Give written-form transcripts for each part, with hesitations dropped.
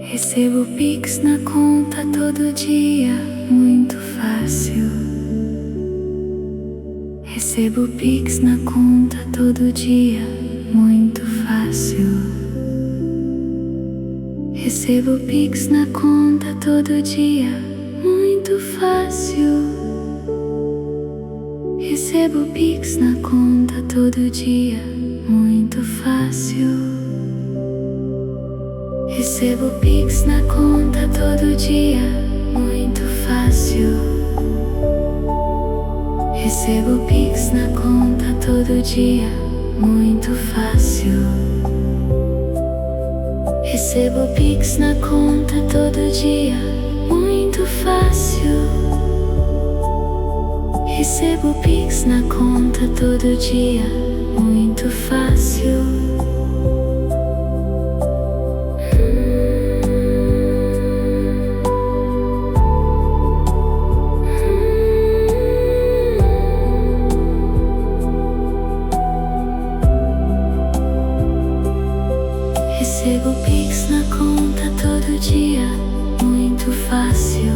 Recebo Pix na conta todo dia, muito fácil. Recebo Pix na conta todo dia, muito fácil. Recebo Pix na conta todo dia, muito fácil. Recebo Pix na conta todo dia, muito fácil. Recebo Pix na conta todo dia, muito fácil. Recebo Pix na conta todo dia, muito fácil. Recebo Pix na conta todo dia, muito fácil. Recebo Pix na conta todo dia, muito fácil. Recebo Pix na conta todo dia, muito fácil.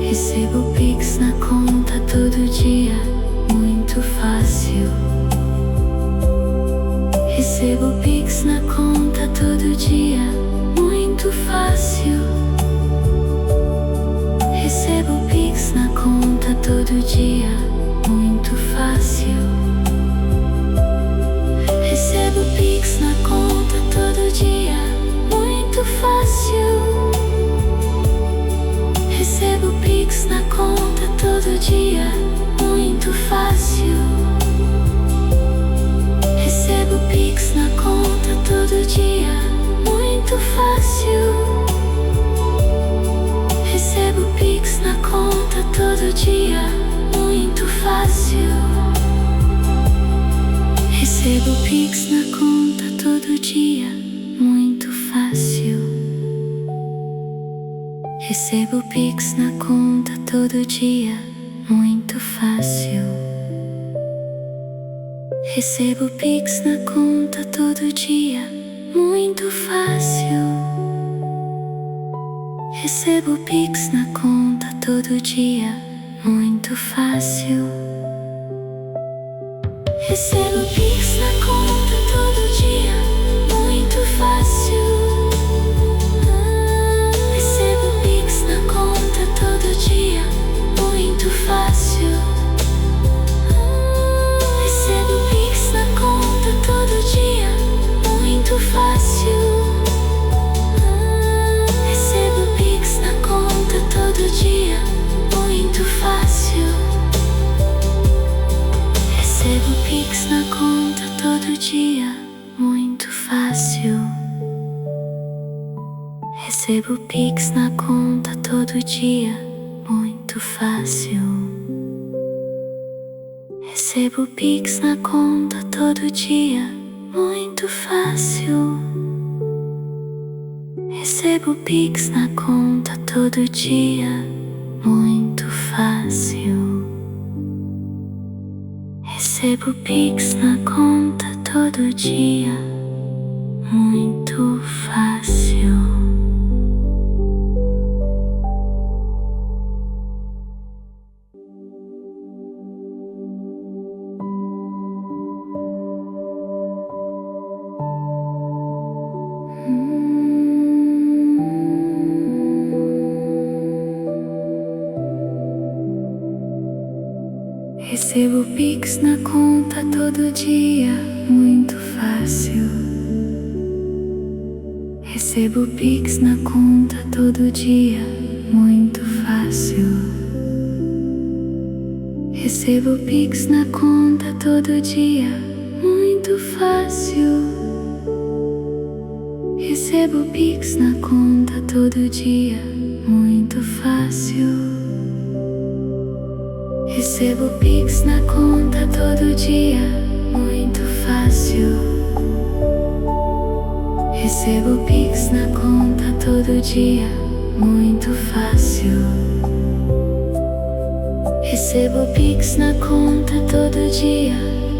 Recebo Pix na conta todo dia, muito fácil. Recebo Pix na conta todo dia, muito fácil. Recebo Pix na conta todo dia, muito fácil. Recebo Pix na conta todo dia, muito fácil. Recebo Pix na conta todo dia, muito fácil. Recebo Pix na conta todo dia, muito fácil. Recebo Pix na conta todo dia, muito fácil. Recebo Pix na conta todo dia, muito fácil. Recebo Pix na conta todo dia, muito fácil. Recebo Pix na conta todo dia, muito fácil. Recebo Pix na conta todo dia, muito fácil. Recebo Pix na conta todo dia, muito fácil. Recebo Pix na conta todo dia, muito fácil. Recebo Pix na conta todo dia, muito fácil. Recebo Pix na conta todo dia, muito fácil. Recebo Pix na conta todo dia, muito fácil. Recebo Pix na conta todo dia, muito fácil. Recebo Pix na conta todo dia, muito fácil. Recebo Pix na conta todo dia, muito fácil. Recebo Pix na conta todo dia, muito fácil. Recebo Pix na conta todo dia, muito fácil. Recebo Pix na conta todo dia, muito fácil. Recebo Pix na conta todo dia, muito fácil. Recebo Pix na conta todo dia, muito fácil. Recebo Pix na conta todo dia, muito fácil. Recebo Pix na conta todo dia, muito fácil. Recebo Pix na conta todo dia,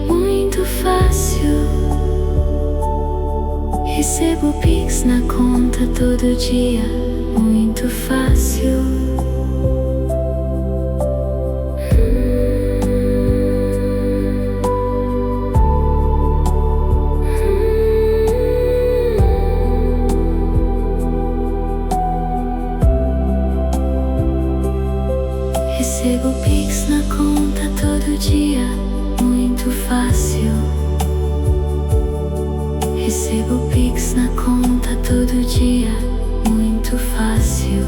muito fácil. Recebo Pix na conta todo dia, muito fácil. Recebo Pix na conta todo dia, muito fácil. Recebo Pix na conta todo dia, muito fácil.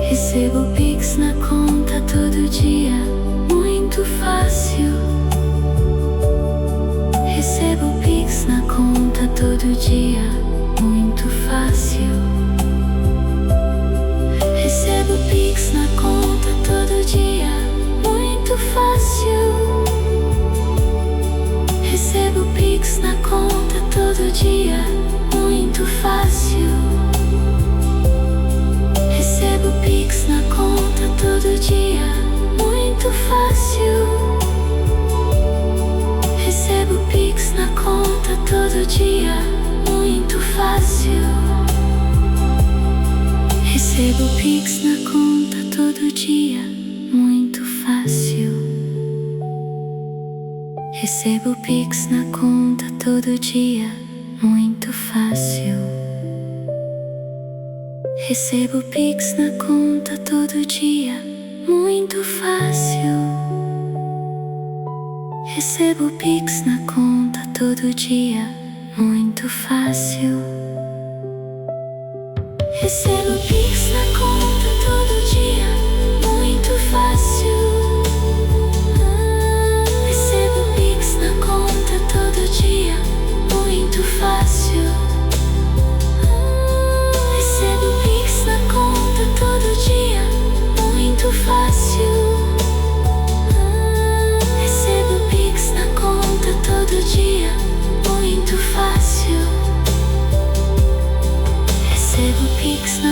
Recebo Pix na conta todo dia, muito fácil. Recebo Pix na conta todo dia, muito fácil. Recebo Pix na conta todo dia, muito fácil. Recebo Pix na conta todo dia, muito fácil. Recebo Pix na conta todo dia, muito fácil. Recebo Pix na conta todo dia, muito fácil. Recebo Pix na conta todo dia, muito fácil. Recebo Pix na conta todo dia, muito fácil. Recebo Pix na conta todo dia, muito fácil. Recebo Pix na conta todo dia, muito fácil. Recebo Pix na conta todo dia, muito fácil. Recebo Pix na conta todo dia, muito fácil. Recebo Pix na conta todo dia, muito fácil. Recebo Pix na conta todo dia, muito fácil. Recebo Pix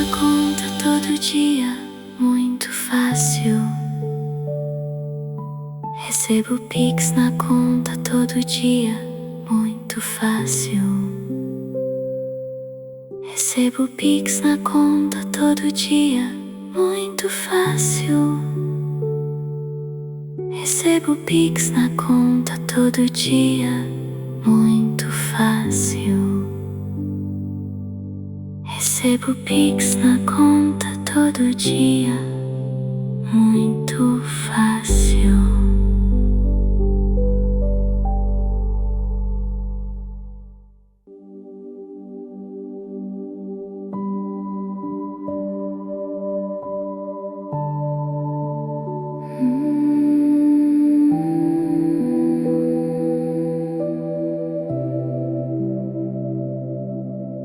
na conta todo dia, muito fácil. Recebo Pix na conta todo dia, muito fácil. Recebo Pix na conta todo dia, muito fácil. Recebo Pix na conta todo dia, muito fácil. Recebo Pix na conta todo dia, muito fácil.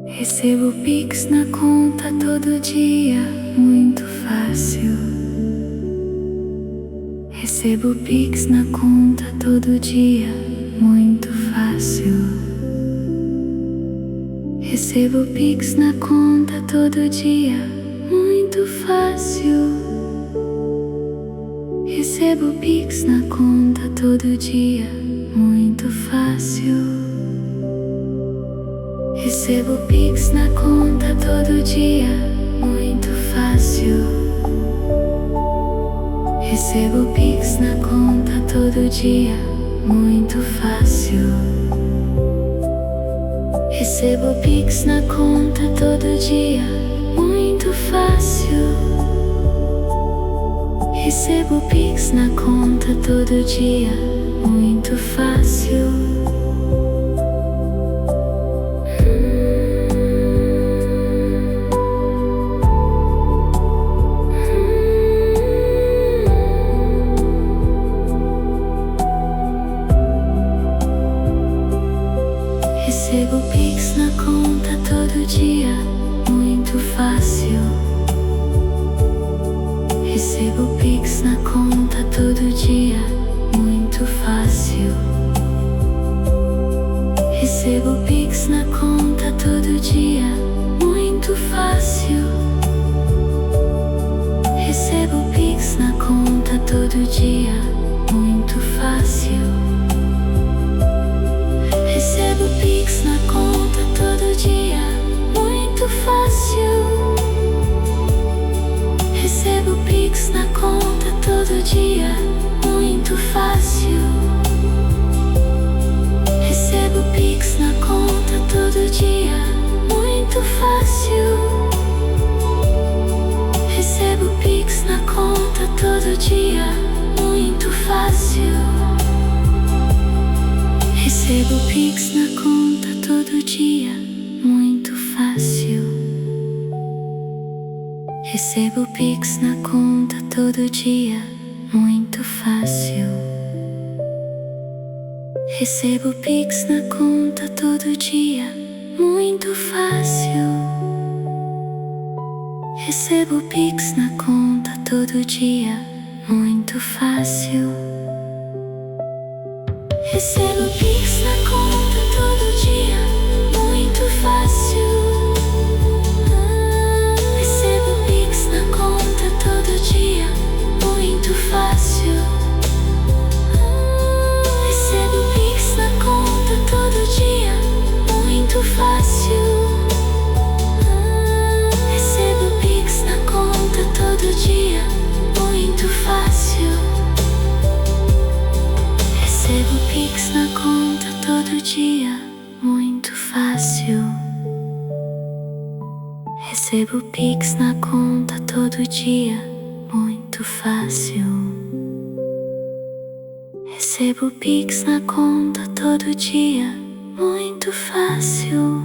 Recebo Pix na conta todo dia, muito fácil. Recebo Pix na conta todo dia, muito fácil. Recebo Pix na conta todo dia, muito fácil. Recebo Pix na conta todo dia, muito fácil. Recebo Pix na conta todo dia, muito fácil. Recebo Pix na conta todo dia, muito fácil. Recebo Pix na conta todo dia, muito fácil. Recebo Pix na conta todo dia, muito fácil. Recebo Pix na conta todo dia, muito fácil. Recebo Pix na conta todo dia, muito fácil. Recebo Pix na conta todo dia, muito fácil. Recebo Pix na conta todo dia, muito fácil. Recebo Pix na dia, muito fácil. Recebo Pix na conta todo dia, muito fácil. Recebo Pix na conta todo dia, muito fácil. Recebo Pix na conta todo dia, muito fácil. Recebo Pix na conta todo dia, muito fácil. Recebo Pix na conta todo dia, muito fácil. Recebo Pix na conta todo dia, muito fácil. Recebo Pix na conta todo dia, muito fácil. Recebo Pix na conta todo dia, muito fácil. Recebo Pix na conta todo dia, muito fácil. Recebo Pix na conta todo dia, muito fácil. Recebo Pix na conta todo dia, muito fácil. Recebo Pix na conta todo dia, muito fácil. Recebo Pix na conta todo dia, muito fácil.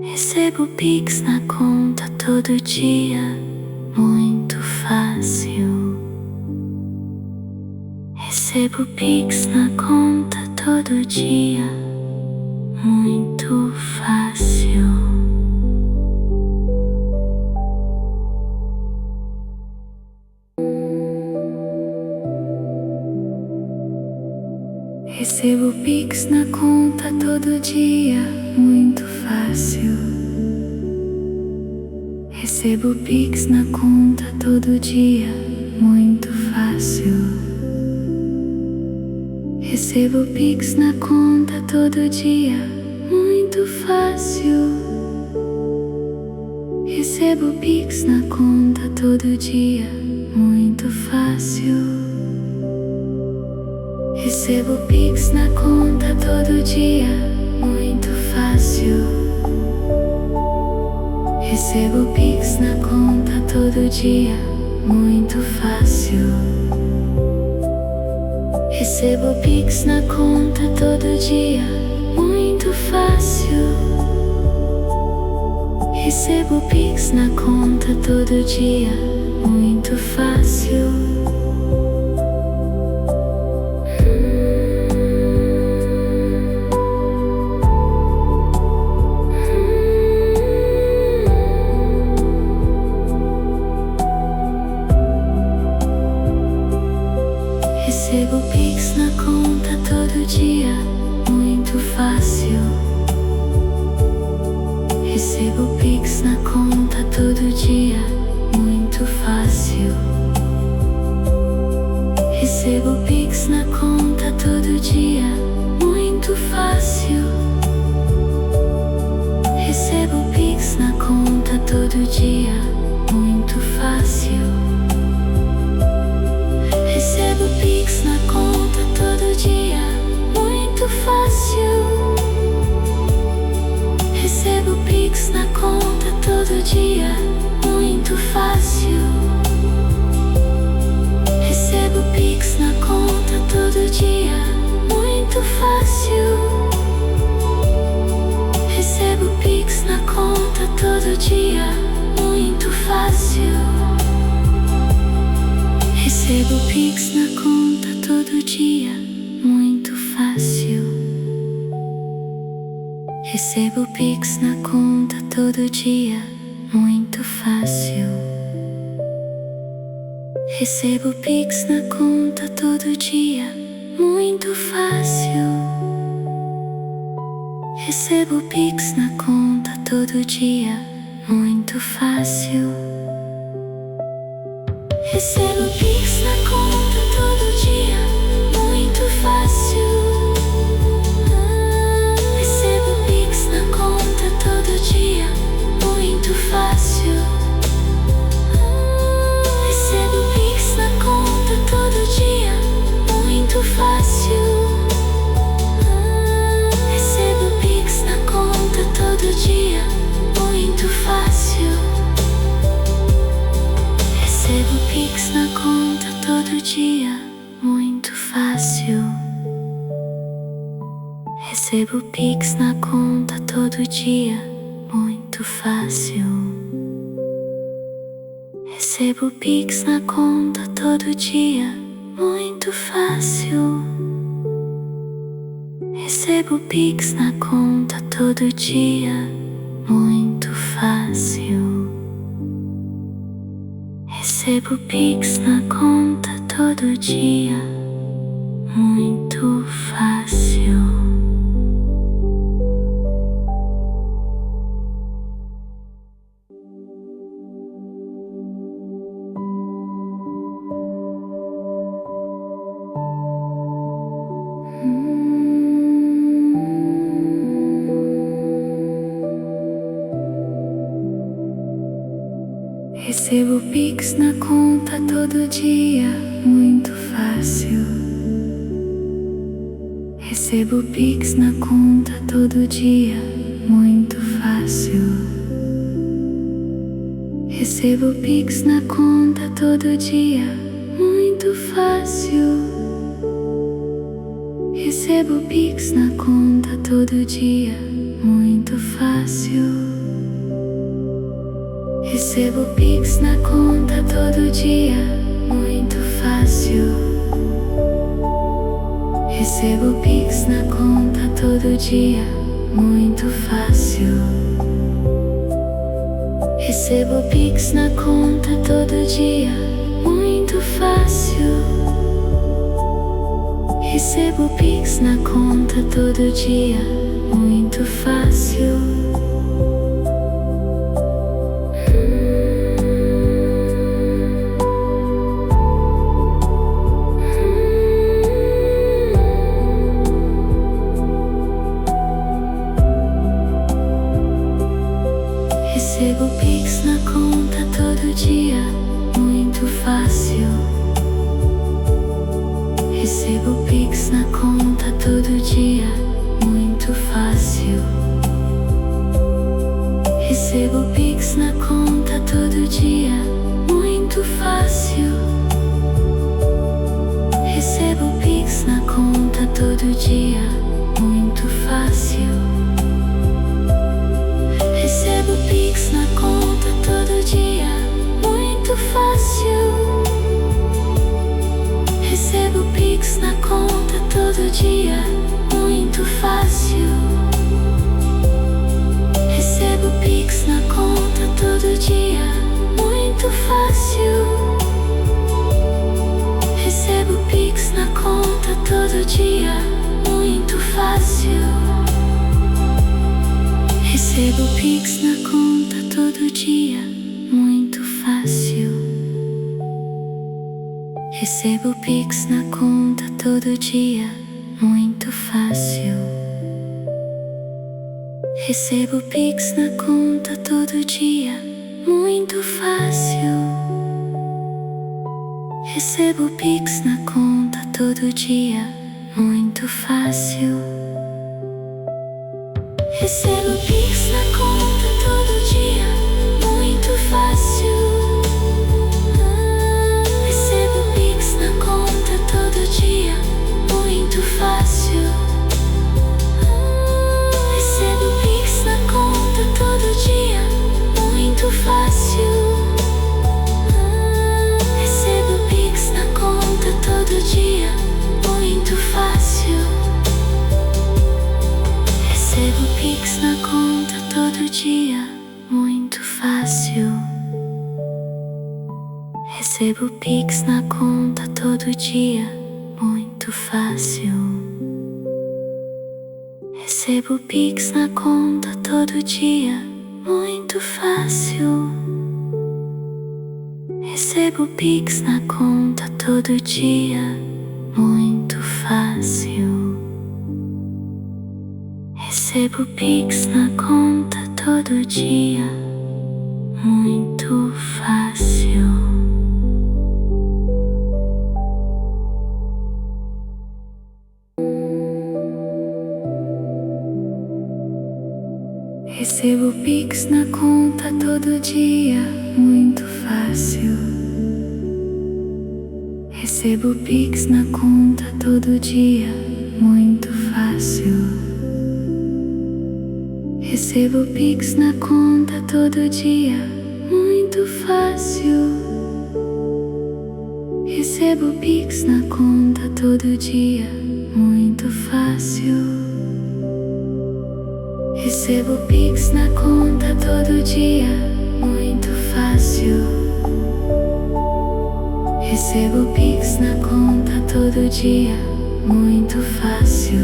Recebo Pix na conta todo dia, muito fácil. Recebo Pix na conta todo dia, muito fácil. Recebo Pix na conta todo dia, muito fácil. Recebo Pix na conta todo dia, muito fácil. Recebo Pix na conta todo dia, muito fácil. Recebo Pix na conta todo dia, muito fácil. Recebo Pix na conta todo dia, muito fácil. Recebo Pix na conta todo dia, muito fácil. Recebo Pix na conta todo dia, muito fácil. Recebo Pix na conta todo dia, muito fácil. Recebo Pix na conta todo dia, muito fácil. Recebo Pix na conta todo dia, muito fácil. Recebo Pix na conta todo dia, muito fácil. Recebo Pix na conta todo dia, muito fácil. Recebo Pix na conta todo dia, muito fácil. Recebo Pix na conta todo dia, muito fácil. Recebo Pix na conta todo dia, muito fácil. Recebo Pix na conta todo dia, muito fácil. Recebo Pix na conta todo dia, muito fácil. Recebo Pix na conta todo dia, muito fácil. Recebo Pix na conta todo dia, muito fácil. Recebo Pix na conta todo dia, muito fácil. Recebo Pix na conta todo dia, muito fácil. Recebo Pix na conta todo dia, muito fácil. Recebo Pix dia, muito fácil. Recebo Pix na conta todo dia, muito fácil. Recebo Pix na conta todo dia, muito fácil. Recebo Pix na conta todo dia, muito fácil. Recebo Pix na conta todo dia, muito fácil. Recebo Pix na conta todo dia, muito fácil. Recebo Pix na conta todo dia, muito fácil. Recebo Pix na conta todo dia, muito fácil. Recebo Pix na conta todo dia, muito fácil. Recebo Pix na conta todo dia, muito fácil. Recebo Pix na conta todo dia, muito fácil. Recebo Pix na conta todo dia, muito fácil. Recebo Pix na conta todo dia, muito fácil. Recebo Pix na conta todo dia, muito fácil. Recebo Pix na conta todo dia, muito fácil. Recebo Pix na conta todo dia, muito fácil. Recebo Pix na conta todo dia, muito fácil. Recebo Pix na conta todo dia, muito fácil. Recebo Pix na conta todo dia, muito fácil. Recebo Pix na conta todo dia, muito fácil. Recebo Pix na conta todo dia, muito fácil. Recebo Pix na conta todo dia, muito fácil. Recebo Pix na conta todo dia, muito fácil. Recebo Pix na conta todo dia, muito fácil. Recebo Pix na conta todo dia, muito fácil. Recebo Pix na conta todo dia, muito fácil. Recebo Pix na conta todo dia, muito fácil. Recebo Pix na conta todo dia, muito fácil. Recebo Pix na conta todo dia, muito fácil. Recebo Pix na conta todo dia, muito fácil. Recebo Pix na conta todo dia, muito fácil. Recebo Pix na conta todo dia, muito fácil. Recebo Pix na conta todo dia, muito fácil. Recebo Pix na conta todo dia, muito fácil. Recebo Pix na conta todo dia, muito fácil. Recebo Pix na conta todo dia, muito fácil. Recebo Pix na conta todo dia, muito fácil. Recebo Pix na conta todo dia, muito fácil. Recebo Pix na conta todo dia, muito fácil. Recebo Pix na conta todo dia, muito fácil.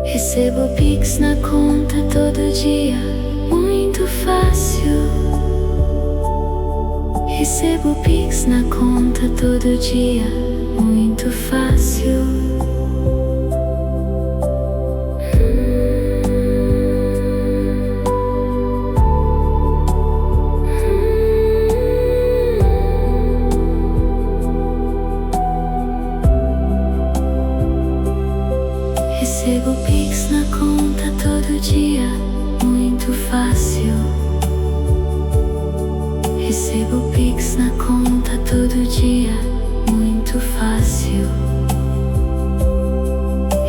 Recebo Pix na conta todo dia, muito fácil. Recebo Pix na conta todo dia, muito fácil. Recebo Pix na conta todo dia, muito fácil. Recebo Pix na conta todo dia, muito fácil.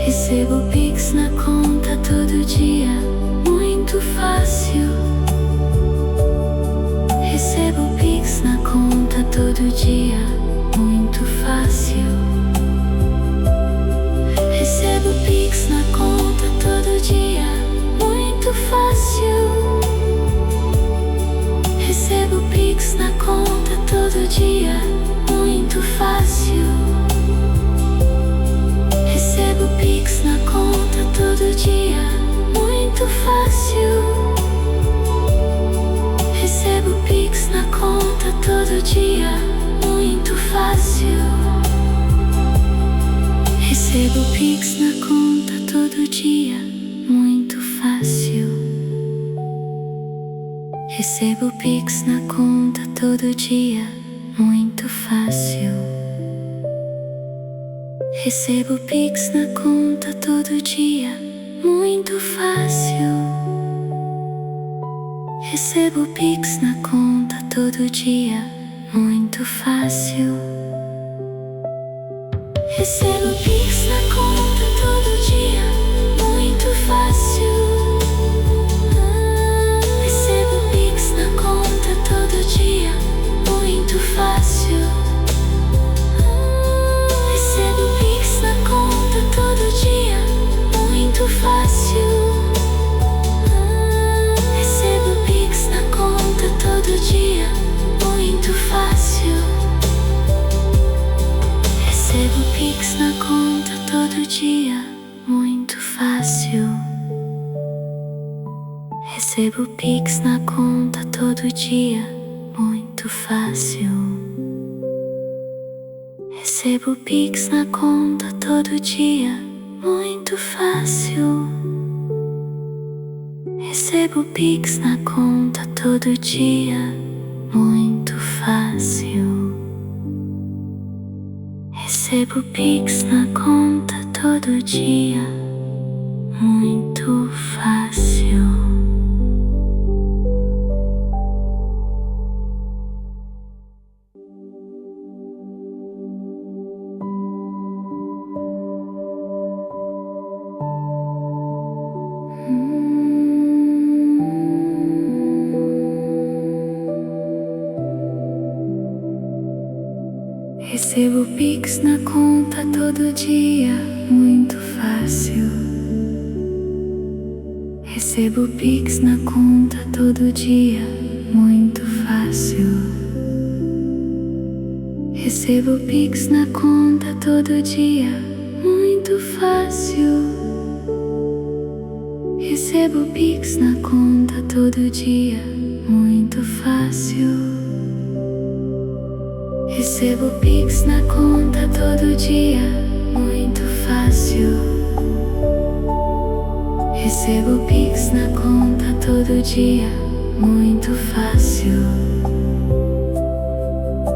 Recebo Pix na conta todo dia, muito fácil. Recebo Pix na conta todo dia, muito fácil. Recebo Pix na conta todo dia, muito fácil. Recebo Pix na conta todo dia, muito fácil. Recebo Pix na conta todo dia, muito fácil. Recebo Pix na conta todo dia, muito fácil. Recebo Pix na conta todo dia, muito fácil. Recebo Pix na conta todo dia, muito fácil. Recebo Pix na conta todo dia, muito fácil. Recebo Pix na conta todo dia, muito fácil. Recebo Pix na conta todo dia, muito fácil. Recebo Pix na conta todo dia, muito fácil. Recebo Pix na conta todo dia, muito fácil. Recebo Pix na conta todo dia, muito fácil. Recebo Pix na conta todo dia, muito fácil. Recebo Pix na conta todo dia, muito fácil. Recebo Pix na conta todo dia, muito fácil. Recebo Pix na conta todo dia, muito fácil. Recebo Pix na conta todo dia, muito fácil. Recebo Pix na conta todo dia, muito fácil. Recebo Pix na conta todo dia, muito fácil. Recebo Pix na conta todo dia, muito fácil. Recebo Pix na conta todo dia, muito fácil. Recebo Pix na conta todo dia, muito fácil. Recebo Pix na conta todo dia, muito fácil.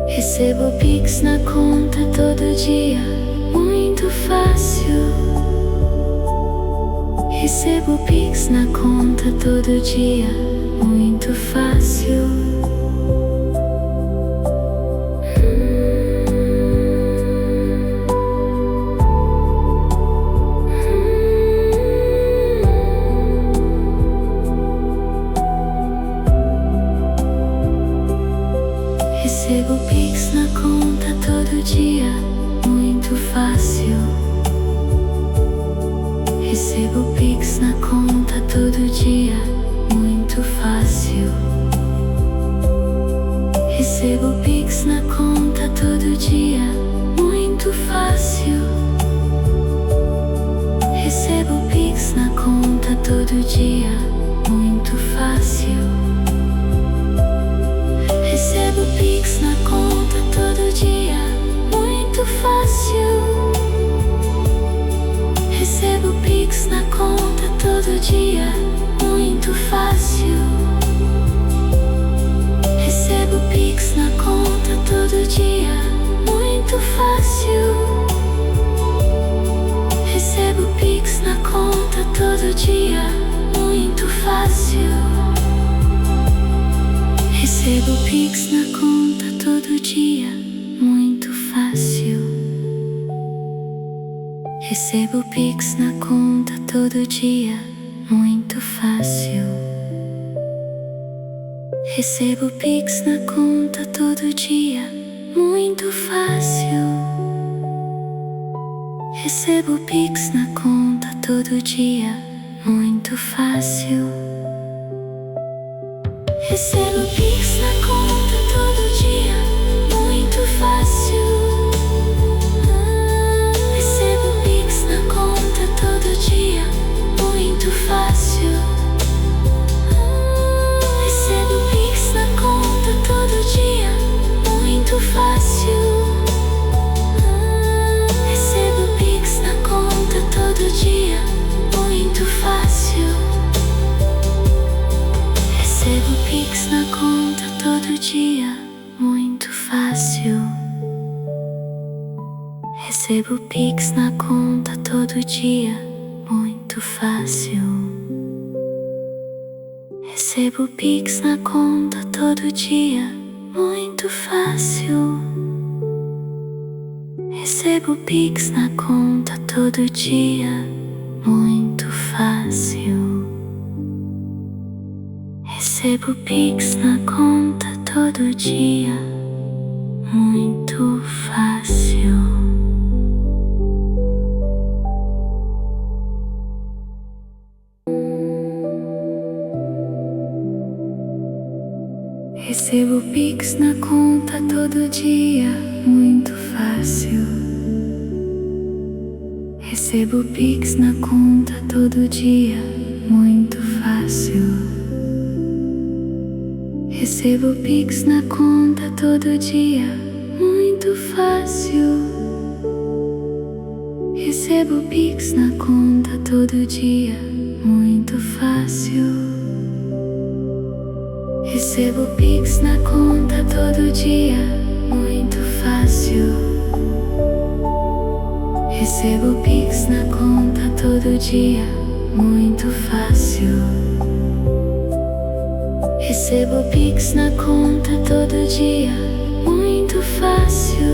Recebo Pix na conta todo dia, muito fácil. Recebo Pix na conta todo dia, muito fácil. Recebo Pix na conta todo dia, muito fácil. Recebo Pix na conta todo dia, muito fácil. Recebo Pix na conta todo dia, muito fácil. Recebo Pix na conta todo dia, muito fácil. Recebo Pix na conta todo dia, muito fácil. Recebo Pix na conta todo dia, muito fácil. Recebo Pix na conta todo dia, muito fácil. Recebo Pix na conta todo dia, muito fácil. Recebo Pix na conta todo dia, muito fácil. Recebo Pix na conta todo dia, muito fácil. Recebo Pix na conta todo dia, muito fácil. Recebo Pix na conta todo dia, muito fácil. Recebo Pix na conta todo dia, muito fácil. Recebo Pix na conta todo dia, muito fácil. Recebo Pix na conta todo dia, muito fácil. Recebo Pix na conta todo dia, muito fácil. Recebo Pix na conta todo dia, muito fácil. Recebo Pix na conta todo dia, muito fácil. Recebo Pix na conta todo dia, muito fácil. Recebo Pix na conta todo dia, muito fácil. Recebo Pix na conta todo dia, muito fácil. Recebo Pix na conta todo dia, muito fácil. Recebo Pix na conta todo dia, muito fácil. Recebo Pix na conta todo dia, muito fácil. Recebo Pix na conta todo dia, muito fácil. Recebo Pix na conta todo dia, muito fácil. Recebo Pix na conta todo dia, muito fácil.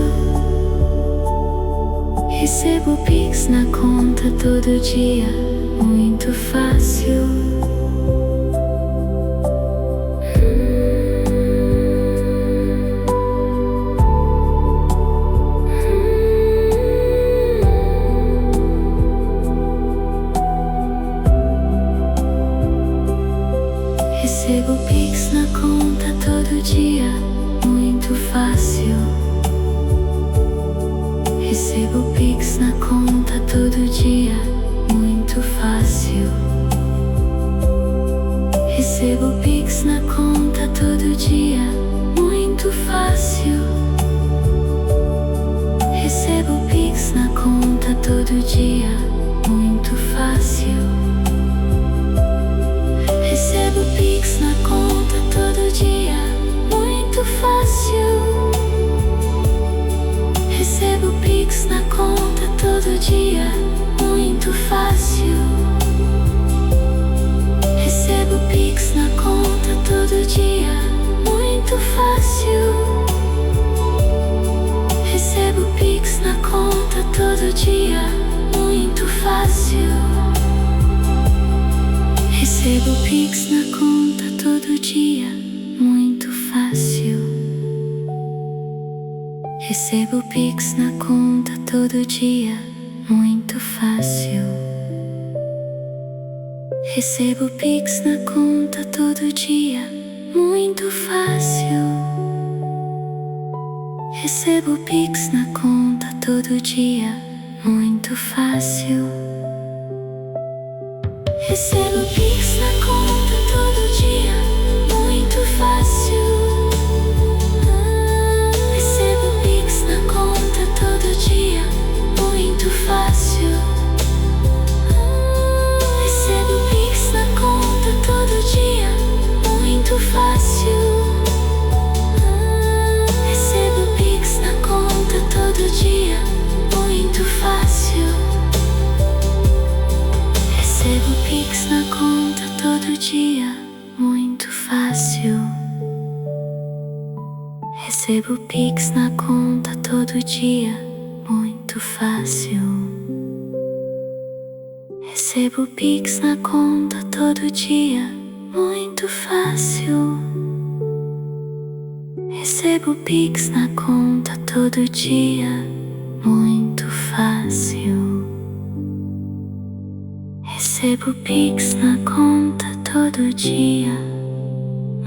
Recebo Pix na conta todo dia, muito fácil. Recebo Pix na conta todo dia, muito fácil. Recebo Pix na conta todo dia, muito fácil. Recebo Pix na conta todo dia, muito fácil. Recebo Pix na conta todo dia, muito fácil. Recebo Pix na conta todo dia, muito fácil. Recebo Pix na conta todo dia, muito fácil. Recebo Pix na conta todo dia, muito fácil. Recebo Pix na conta todo dia, muito fácil. Recebo Pix na conta todo dia, muito fácil. Recebo Pix na conta todo dia, muito fácil. Recebo Pix na conta todo dia, muito fácil. Recebo Pix na conta todo dia, muito fácil. Recebo Pix na conta todo dia, muito fácil. Recebo Pix na conta todo dia, muito fácil. Recebo Pix na conta todo dia, muito fácil. Recebo Pix na conta todo dia, muito fácil. Recebo Pix na conta todo dia, muito fácil. Recebo Pix na conta todo dia, muito fácil. Recebo Pix na conta todo dia, muito fácil. Recebo Pix na conta todo dia,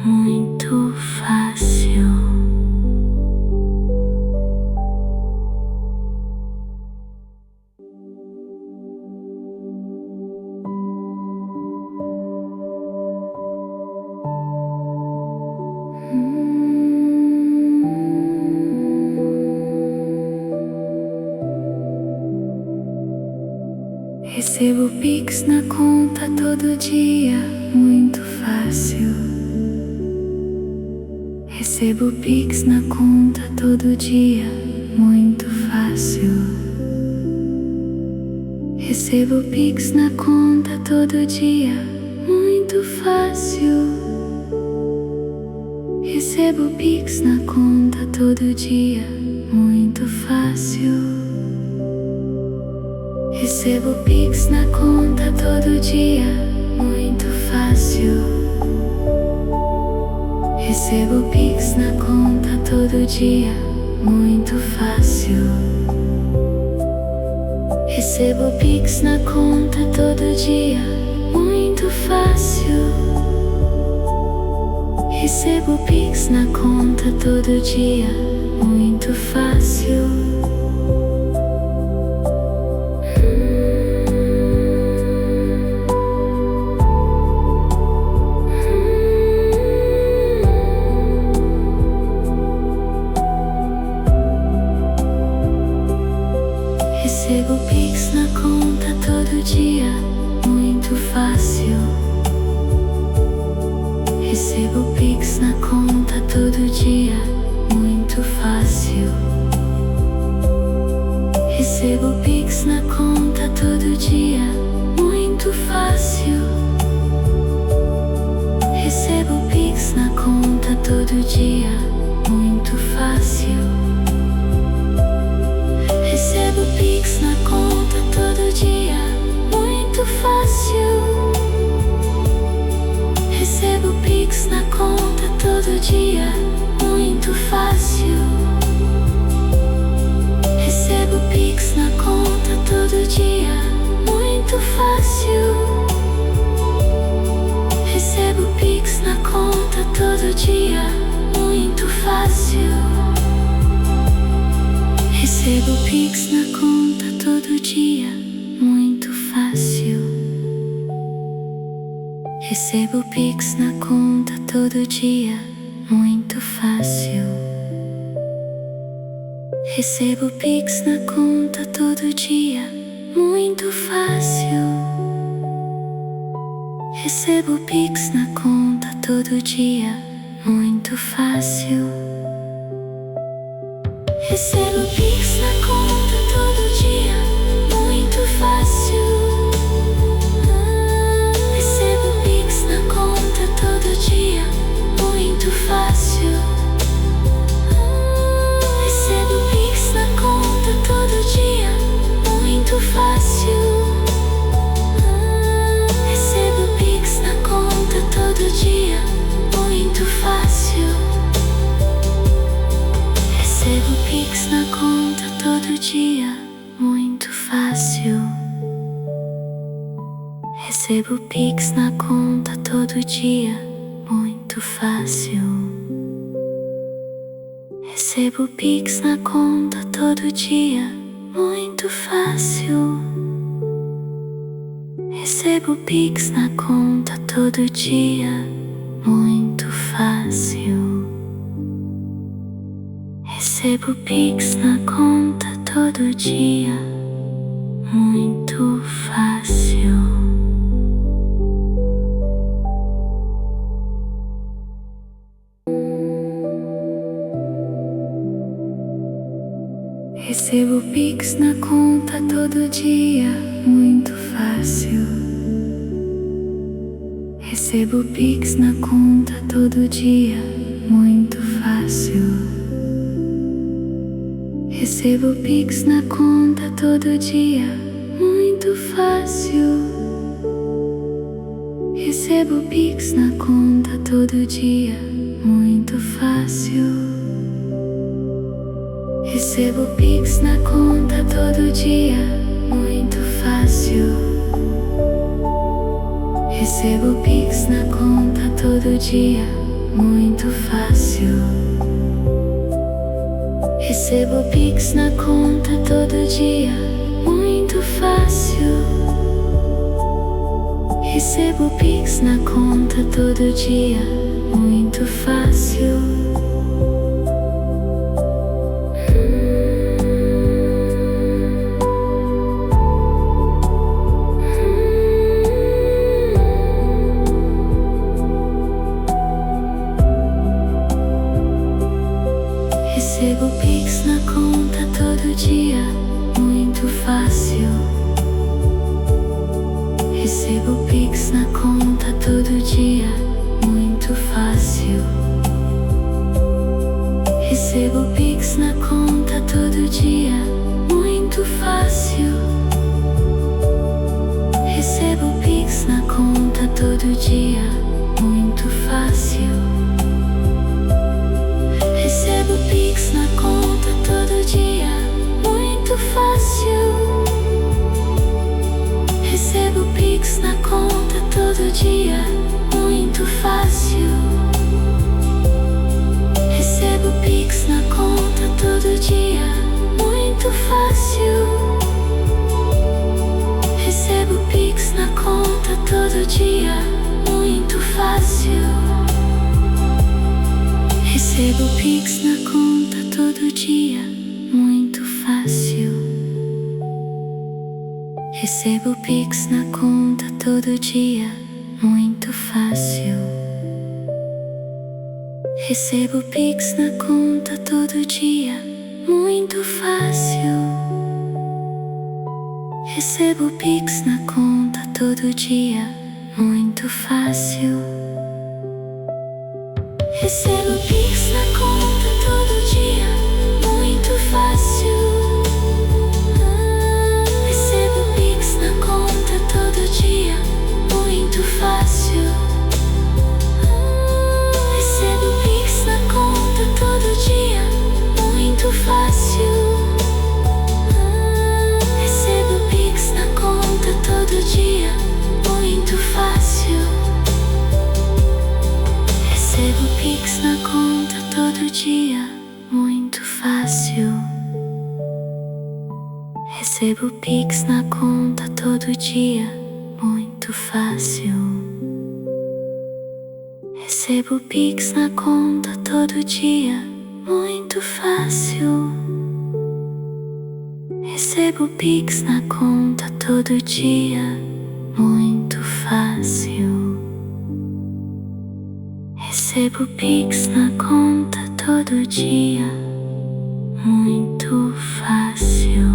muito fácil. Recebo Pix na conta todo dia, muito fácil. Recebo Pix na conta todo dia, muito fácil. Recebo Pix na conta todo dia, muito fácil. Recebo Pix na conta todo dia, muito fácil. Recebo Pix na conta todo dia, muito fácil. Recebo Pix na conta todo dia, muito fácil. Recebo Pix na conta todo dia, muito fácil. Recebo Pix na conta todo dia, muito fácil. Recebo Pix na conta todo dia, muito fácil. Recebo Pix na conta todo dia, muito fácil. Recebo Pix na conta todo dia, muito fácil. Recebo Pix na conta todo dia, muito fácil. Recebo Pix na conta todo dia, muito fácil. Recebo Pix na conta todo dia, muito fácil. Recebo Pix na conta todo dia, muito fácil. Recebo Pix na conta todo dia, muito fácil. Recebo Pix na conta todo dia, muito fácil. Recebo Pix na conta todo dia, muito fácil. Recebo Pix na conta todo dia, muito fácil. Recebo Pix na conta todo dia, muito fácil. Recebo Pix na conta todo dia, muito fácil. Recebo Pix na conta todo dia, muito fácil. Recebo Pix na conta todo dia, muito fácil. Recebo Pix na conta todo dia, muito fácil. Recebo Pix na conta todo dia, muito fácil. Recebo Pix na conta todo Recebo Pix na conta todo dia, muito fácil. Recebo Pix na conta todo dia, muito fácil. Recebo Pix na conta todo dia, muito fácil. Recebo Pix na conta todo dia, muito fácil. Recebo Pix na conta todo dia, muito fácil. Recebo Pix na conta todo dia, muito fácil. Recebo Pix na conta todo dia, muito fácil. Recebo Pix na conta todo dia, muito fácil. Recebo Pix na conta todo dia, muito fácil. Recebo Pix na conta todo dia, muito fácil. Recebo Pix na conta todo dia, muito fácil. Recebo Pix na conta todo dia, muito fácil. Recebo Pix na conta todo dia, muito fácil. Recebo Pix na conta todo dia, muito fácil. Recebo Pix na conta todo dia, muito fácil. Recebo Pix na conta todo dia, muito fácil. Recebo Pix na conta todo dia, muito fácil. Recebo Pix na conta todo dia, muito fácil. Recebo Pix na conta todo dia, muito fácil. Recebo Pix na conta todo dia, muito fácil. Recebo Pix na conta todo dia, muito fácil. Recebo Pix na conta todo dia, muito fácil. Recebo Pix na conta todo dia, muito fácil. Recebo Pix na conta todo dia, muito fácil. Recebo Pix na conta todo dia, muito fácil. Recebo Pix na conta todo dia, muito fácil. Recebo Pix na conta todo dia, muito fácil. Recebo Pix na conta todo dia, muito fácil. Recebo Pix na conta todo dia, muito fácil. Recebo Pix na conta todo dia, muito fácil. Recebo Pix na conta todo dia, muito fácil. Recebo Pix na conta todo dia, muito fácil. Recebo Pix na conta todo dia, muito fácil.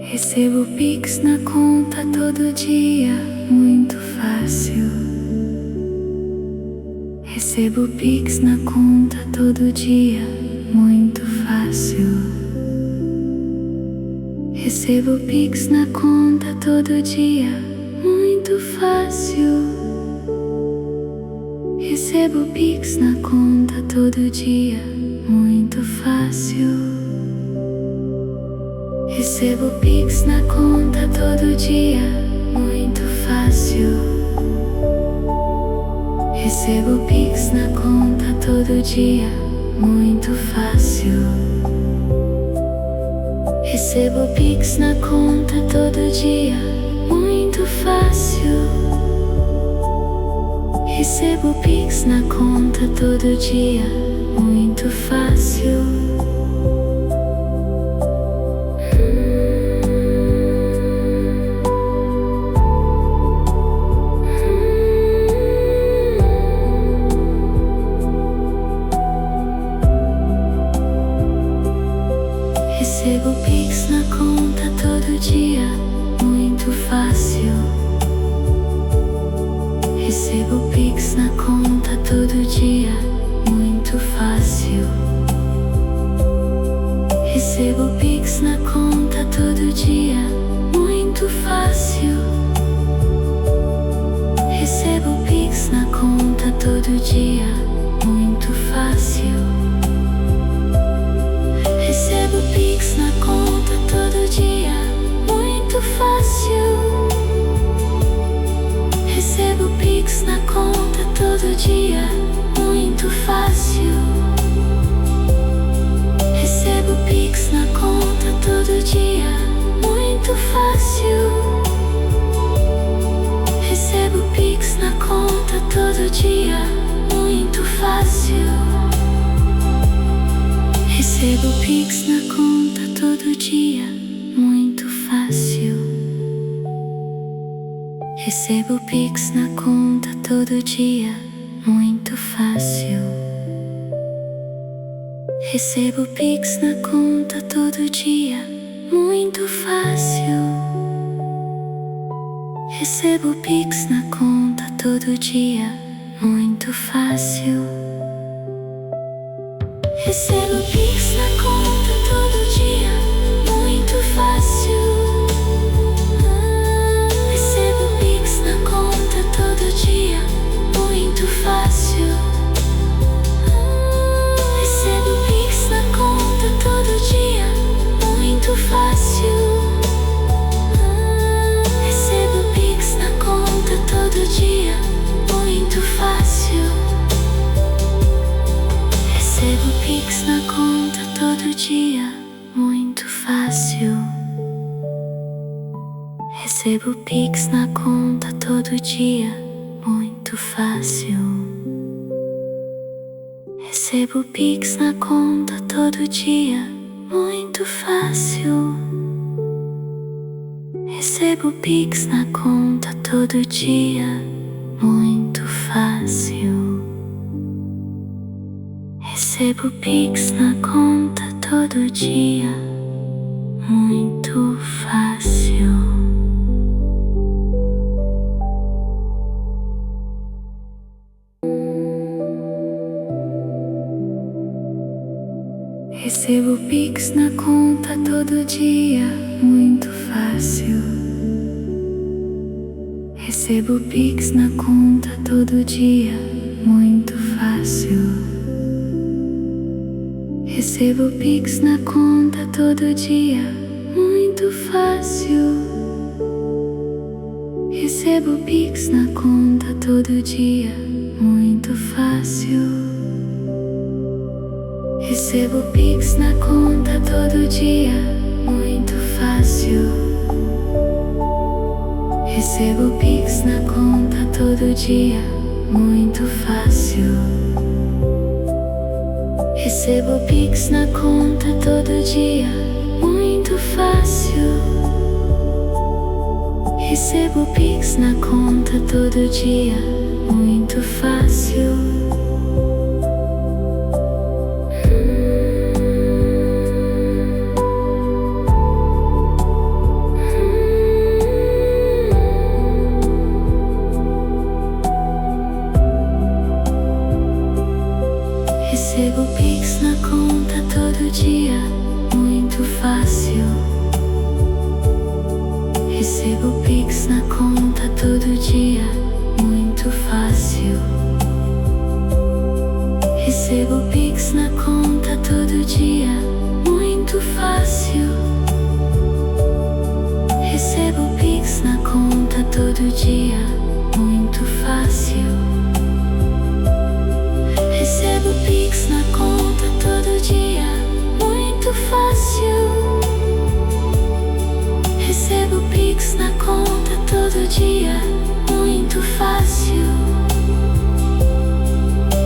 Recebo Pix na conta todo dia, muito fácil. Recebo Pix na conta todo dia, muito fácil. Recebo Pix na conta todo dia, muito fácil. Recebo Pix na conta todo dia, muito fácil. Recebo Pix na conta todo dia, muito fácil. Recebo Pix na conta todo dia, muito fácil. Recebo Pix na conta todo dia, muito fácil. Recebo Pix na conta todo dia, muito fácil. Recebo Pix na conta todo dia, muito fácil. Recebo Pix na conta todo dia, muito fácil. Recebo Pix na conta todo dia, muito fácil. Recebo Pix na conta todo dia, muito fácil. Recebo Pix na conta todo dia, muito fácil. Recebo Pix na conta todo dia, muito fácil. Recebo Pix na conta todo dia, muito fácil. Recebo Pix na conta todo dia, muito fácil. Recebo Pix na conta todo dia, muito fácil. Recebo Pix na conta todo dia, muito fácil. Recebo Pix na conta todo dia, muito fácil. Recebo Pix na conta todo dia, muito fácil. Recebo Pix na conta todo dia, muito fácil. Recebo Pix na conta todo dia, muito fácil. Recebo Pix na conta todo dia, muito fácil. Recebo Pix na conta todo dia, muito fácil. Recebo Pix na conta todo dia, muito fácil. Recebo Pix na conta todo dia, muito fácil. Recebo Pix na conta todo dia, muito fácil. Recebo Pix na conta todo dia, muito fácil. Recebo Pix na conta todo dia, muito fácil. Recebo Pix na conta todo dia, muito fácil. Recebo Pix na conta todo dia, muito fácil. Recebo Pix na conta todo dia, muito fácil. Recebo Pix na conta todo dia, muito fácil. Recebo Pix na conta todo dia, muito fácil. Recebo Pix na conta todo dia, muito fácil. Recebo Pix na conta todo dia, muito fácil. Recebo Pix na conta todo dia, muito fácil. Recebo Pix na conta todo dia, muito fácil. todo dia, muito fácil. Recebo Pix na conta todo dia, muito fácil. Recebo Pix na conta todo dia, muito fácil.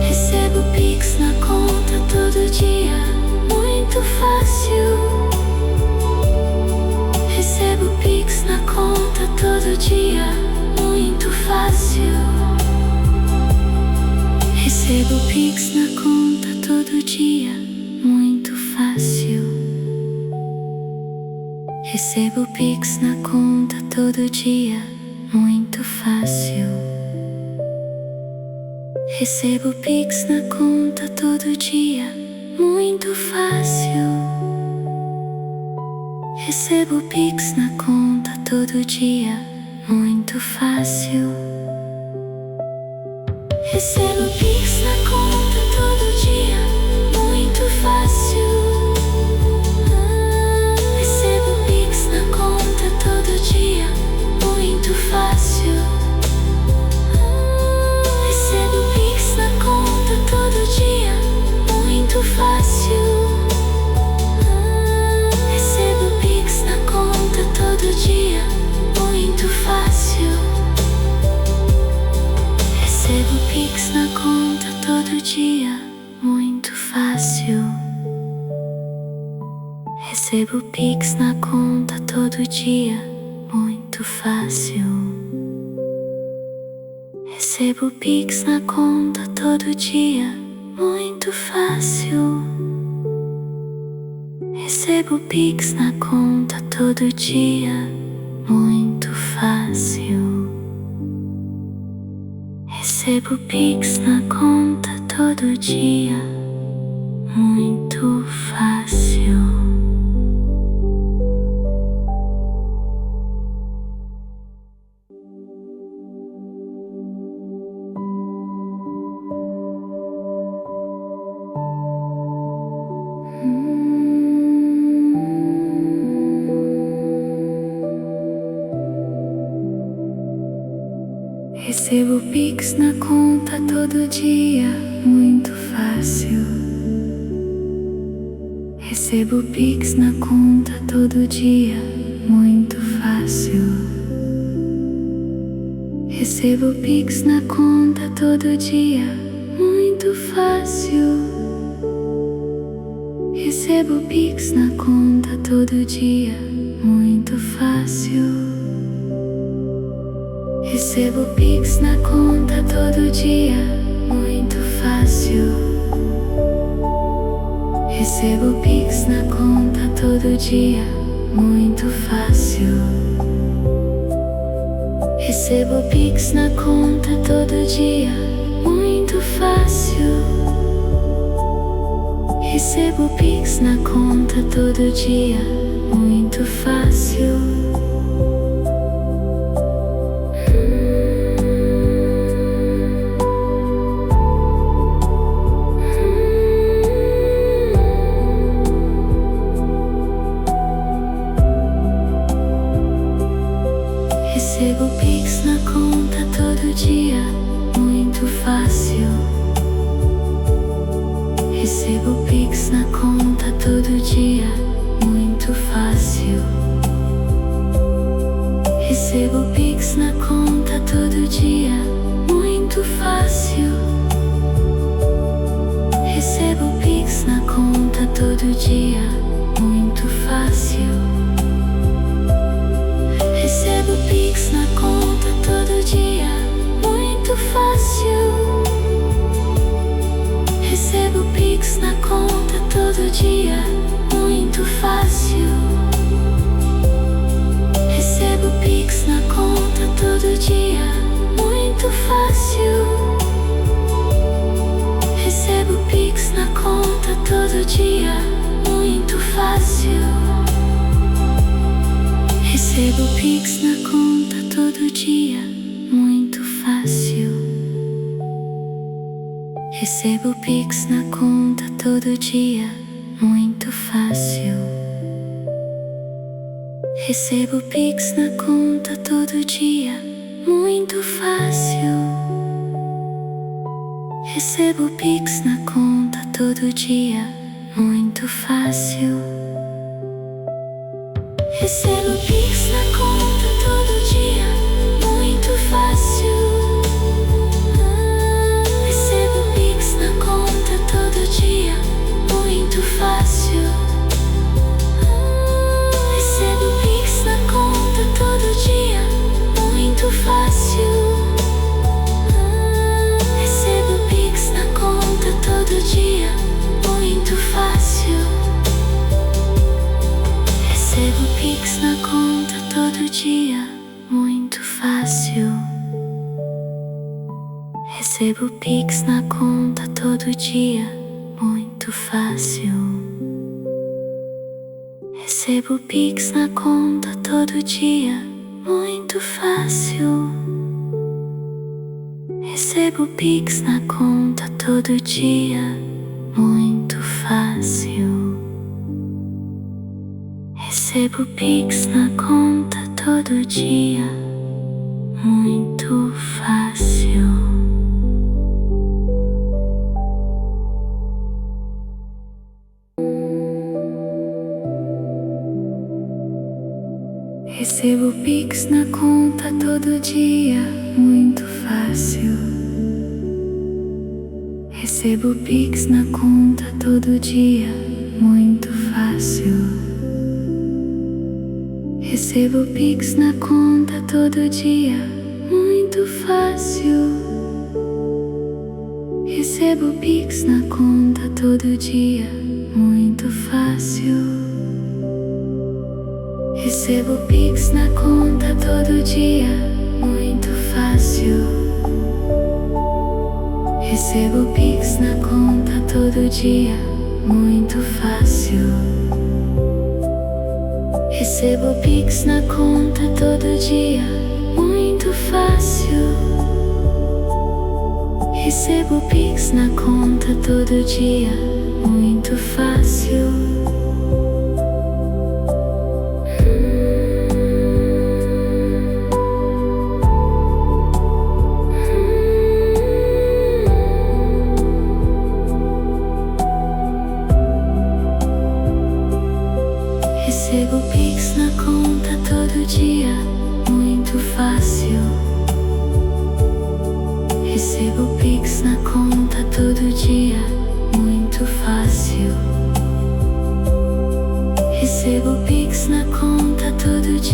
Recebo Pix na conta todo dia, muito fácil. Recebo Pix na conta todo dia, muito fácil. Recebo Pix na conta todo dia, muito fácil. Recebo Pix na conta todo dia, muito fácil. Recebo Pix na conta todo dia, muito fácil. Recebo Pix na conta todo dia, muito fácil. Recebo Pix na conta todo dia, muito fácil. Recebo Pix na conta todo dia, muito fácil. Recebo Pix na conta todo dia, muito fácil. Recebo Pix na conta todo dia, muito fácil. Recebo Pix na conta todo dia, muito fácil. Recebo Pix na conta todo dia, muito fácil. Recebo Pix na conta todo dia, muito fácil. Recebo Pix na conta todo dia, muito fácil. Recebo Pix na conta todo dia, muito fácil. Recebo Pix na conta todo dia, muito fácil. Recebo Pix na conta todo dia, muito fácil. Recebo Pix na conta todo dia, muito fácil. Recebo Pix na conta todo dia, muito fácil. Recebo Pix na conta todo dia, muito fácil. Recebo Pix na conta todo dia, muito fácil. Recebo Pix na conta todo dia, muito fácil. Recebo Pix na conta todo dia, muito fácil. Recebo Pix na conta todo dia, muito fácil. Recebo Pix na conta todo dia, muito fácil. Recebo Pix na conta todo dia, muito fácil. Recebo Pix na conta todo dia, muito fácil. Recebo Pix na conta todo dia, muito fácil. Recebo Pix na conta todo dia, muito fácil. Recebo Pix na conta todo dia, muito fácil. Recebo Pix na conta todo dia, muito fácil. Recebo Pix na conta todo dia, muito fácil. Recebo Pix na conta todo dia, muito fácil. Recebo Pix na conta todo dia, muito fácil. Recebo Pix na conta todo dia, muito fácil. Recebo Pix na conta todo dia, muito fácil. Recebo Pix na conta todo dia, muito fácil. Recebo Pix na conta todo dia, muito fácil. Recebo Pix na conta todo dia, muito fácil. Recebo Pix na conta todo dia, muito fácil. Recebo Pix na conta todo dia, muito fácil. Recebo Pix na conta todo dia, muito fácil. Recebo Pix na conta todo dia, muito fácil. Recebo Pix na conta todo dia, muito fácil. Recebo Pix na conta todo dia, muito fácil. Recebo Pix na conta todo dia, muito fácil. Recebo Pix na conta todo dia, muito fácil. Recebo Pix na conta todo dia, muito fácil. Recebo Pix na conta todo dia, muito fácil. Recebo Pix na conta todo dia, muito fácil. Recebo Pix na conta todo dia, muito fácil. Recebo Pix na conta todo dia, muito fácil. Recebo Pix na conta todo dia, muito fácil. Recebo Pix na conta todo dia, muito fácil. Recebo Pix na conta todo dia, muito fácil. Recebo Pix na conta todo dia,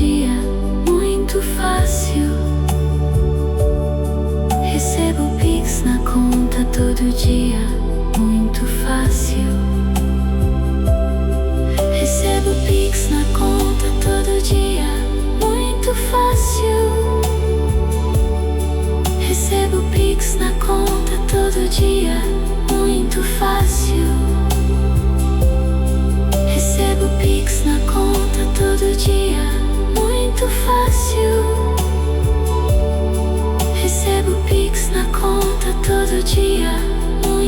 muito fácil. Recebo Pix na conta todo dia, muito fácil. Recebo Pix na conta todo dia, muito fácil. Recebo Pix na conta todo dia, muito fácil. Recebo Pix na conta todo dia, muito fácil. Recebo Pix na conta todo dia, muito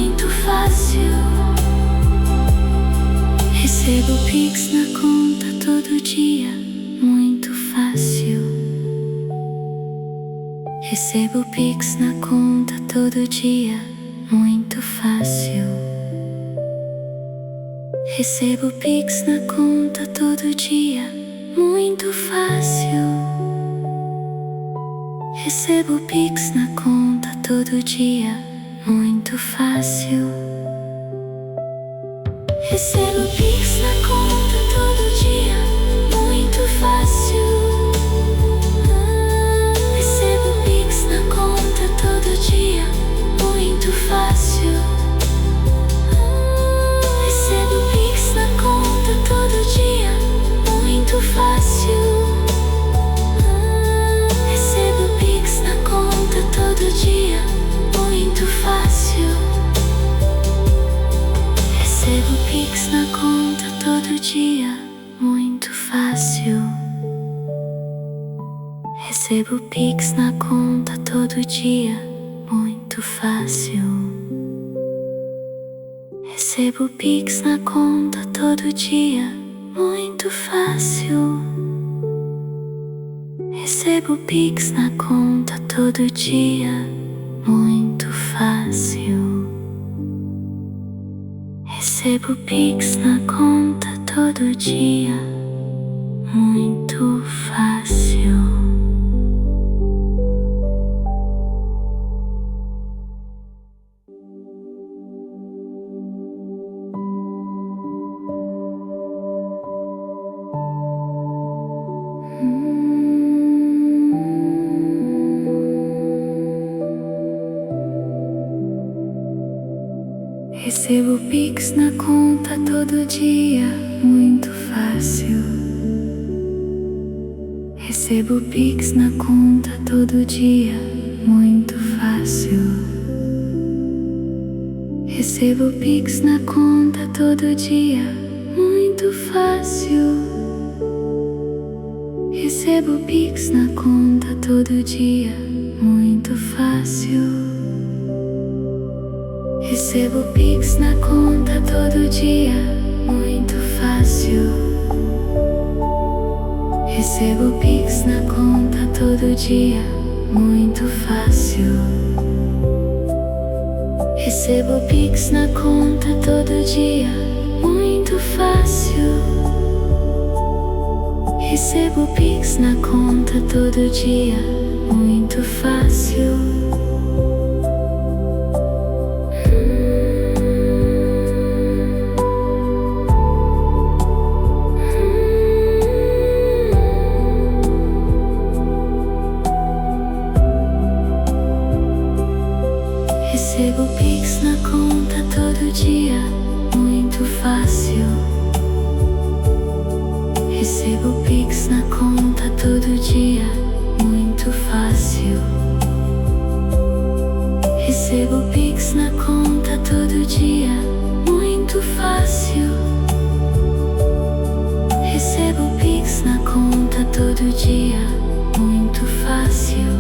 fácil. Recebo Pix na conta todo dia, muito fácil. Recebo Pix na conta todo dia, muito fácil. Recebo Pix na conta todo dia, muito fácil. Recebo Pix na conta todo dia, muito fácil. Recebo Pix na conta todo dia, muito fácil. Recebo Pix na conta todo dia, muito fácil. Recebo Pix na conta todo dia, muito fácil. Recebo Pix na conta todo dia, muito fácil. Recebo Pix na conta todo dia, muito fácil. Recebo Pix na conta todo dia, muito fácil. Recebo Pix na conta todo dia, muito fácil. Recebo Pix na conta todo dia, muito fácil. Recebo Pix na conta todo dia, muito fácil. Recebo Pix na conta todo dia, muito fácil. Recebo Pix na conta todo dia, muito fácil. Recebo Pix na conta todo dia, muito fácil. Recebo Pix na conta todo dia, muito fácil. Recebo Pix na conta todo dia, muito fácil. Recebo Pix na conta todo dia, muito fácil. Recebo Pix na conta todo dia, muito fácil. Recebo Pix na conta todo dia, muito fácil. Recebo Pix na conta todo dia, muito fácil. Recebo Pix na conta todo dia, muito fácil. Recebo Pix na conta todo dia, muito fácil.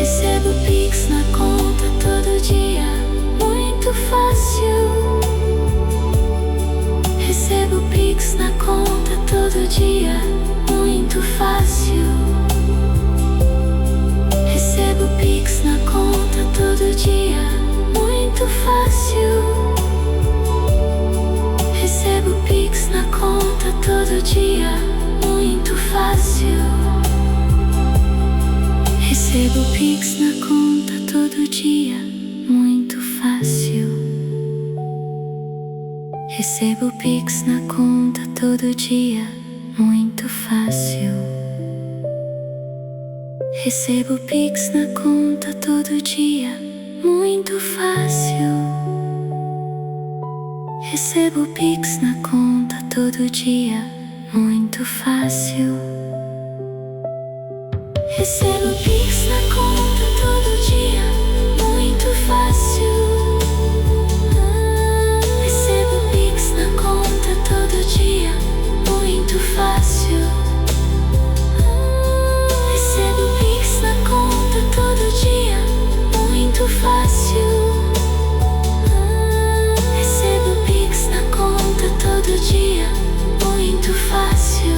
Recebo Pix na conta todo dia, muito fácil. Recebo Pix na conta todo dia, muito fácil. Recebo Pix na conta todo dia, muito fácil. Recebo Pix na conta todo dia, muito fácil. Recebo Pix na conta todo dia, muito fácil. Recebo Pix na conta todo dia, muito fácil. Recebo Pix na conta todo dia, muito fácil. Recebo Pix na conta todo dia, muito fácil. Recebo Pix na conta todo dia, muito fácil. Recebo Pix na conta todo dia, muito fácil. Recebo Pix na conta todo dia, muito fácil. Recebo Pix na conta todo dia, muito fácil.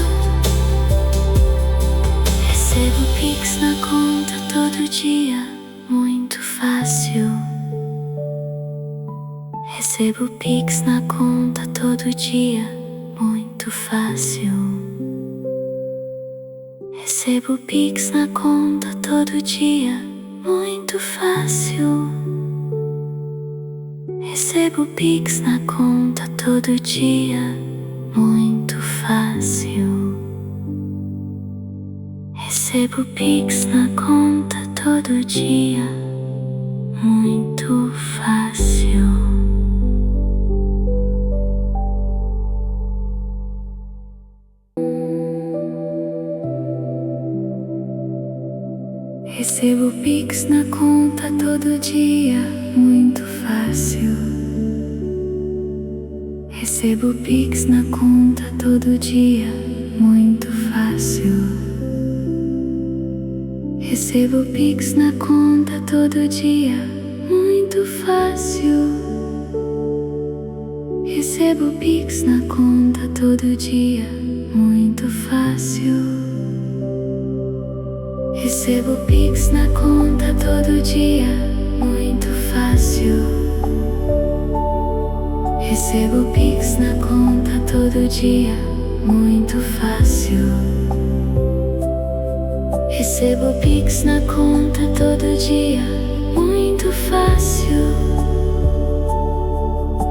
Recebo Pix na conta todo dia, muito fácil. Recebo Pix na conta todo dia, muito fácil. Recebo Pix na conta todo dia, muito fácil. Recebo Pix na conta todo dia, muito fácil. Recebo Pix na conta todo dia, muito fácil. Recebo Pix na conta todo dia, muito fácil. Recebo Pix na conta todo dia, muito fácil. Recebo Pix na conta todo dia, muito fácil. Recebo Pix na conta todo dia, muito fácil. Recebo Pix na conta todo dia, muito fácil. Recebo Pix na conta todo dia, muito fácil. Recebo Pix na conta todo dia, muito fácil.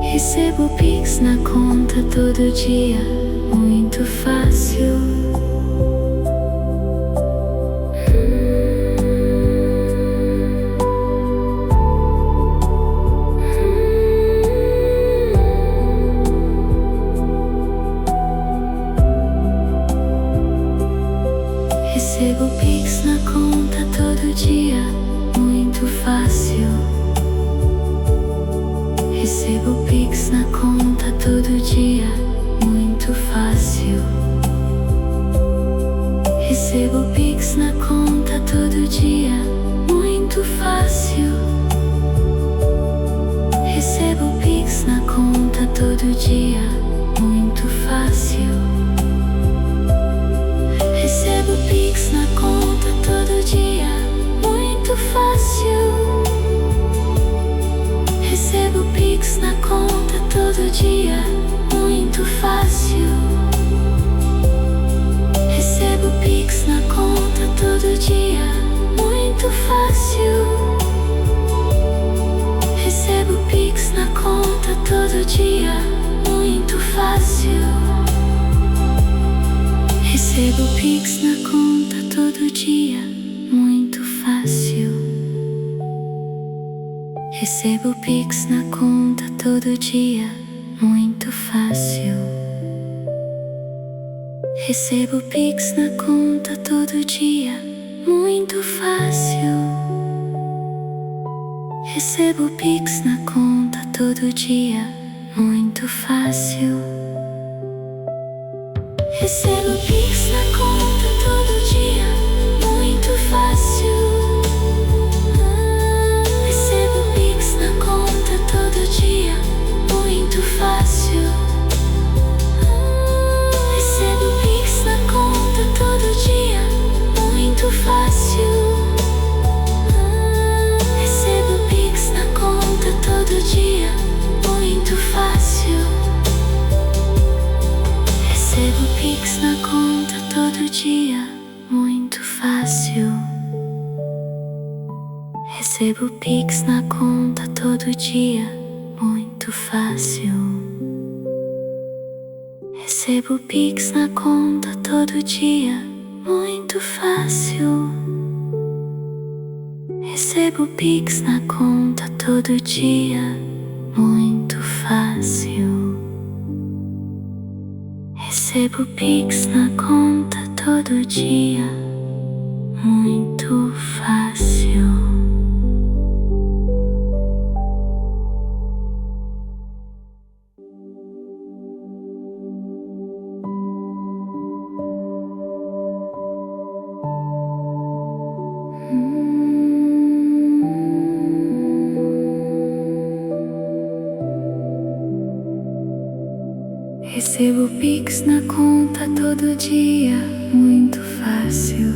Recebo Pix na conta todo dia, muito fácil. Recebo Pix na conta todo dia, muito fácil. Recebo Pix na conta todo dia, muito fácil. Recebo Pix na conta todo dia, muito fácil. Recebo Pix na conta todo dia, muito fácil. Recebo Pix na conta todo dia, muito fácil. Recebo Pix na conta todo dia, muito fácil. Recebo Pix na conta todo dia, muito fácil. Recebo Pix na conta todo dia, muito fácil. Recebo Pix na conta todo dia, muito fácil. Recebo Pix na conta todo dia, muito fácil. Recebo Pix na conta todo dia, muito fácil. Recebo Pix na conta todo dia, muito fácil. Recebo Pix na conta todo dia, muito fácil. Recebo Pix na conta todo dia, muito fácil. Recebo Pix na conta todo dia, muito fácil. Recebo Pix na conta todo dia, muito fácil. Recebo Pix na conta todo dia, muito fácil. Recebo Pix na conta todo dia, muito fácil. Recebo Pix na conta todo dia, muito fácil. Recebo Pix na conta todo dia, muito fácil. Recebo Pix na conta todo dia, muito fácil. Recebo Pix na conta todo dia, muito fácil.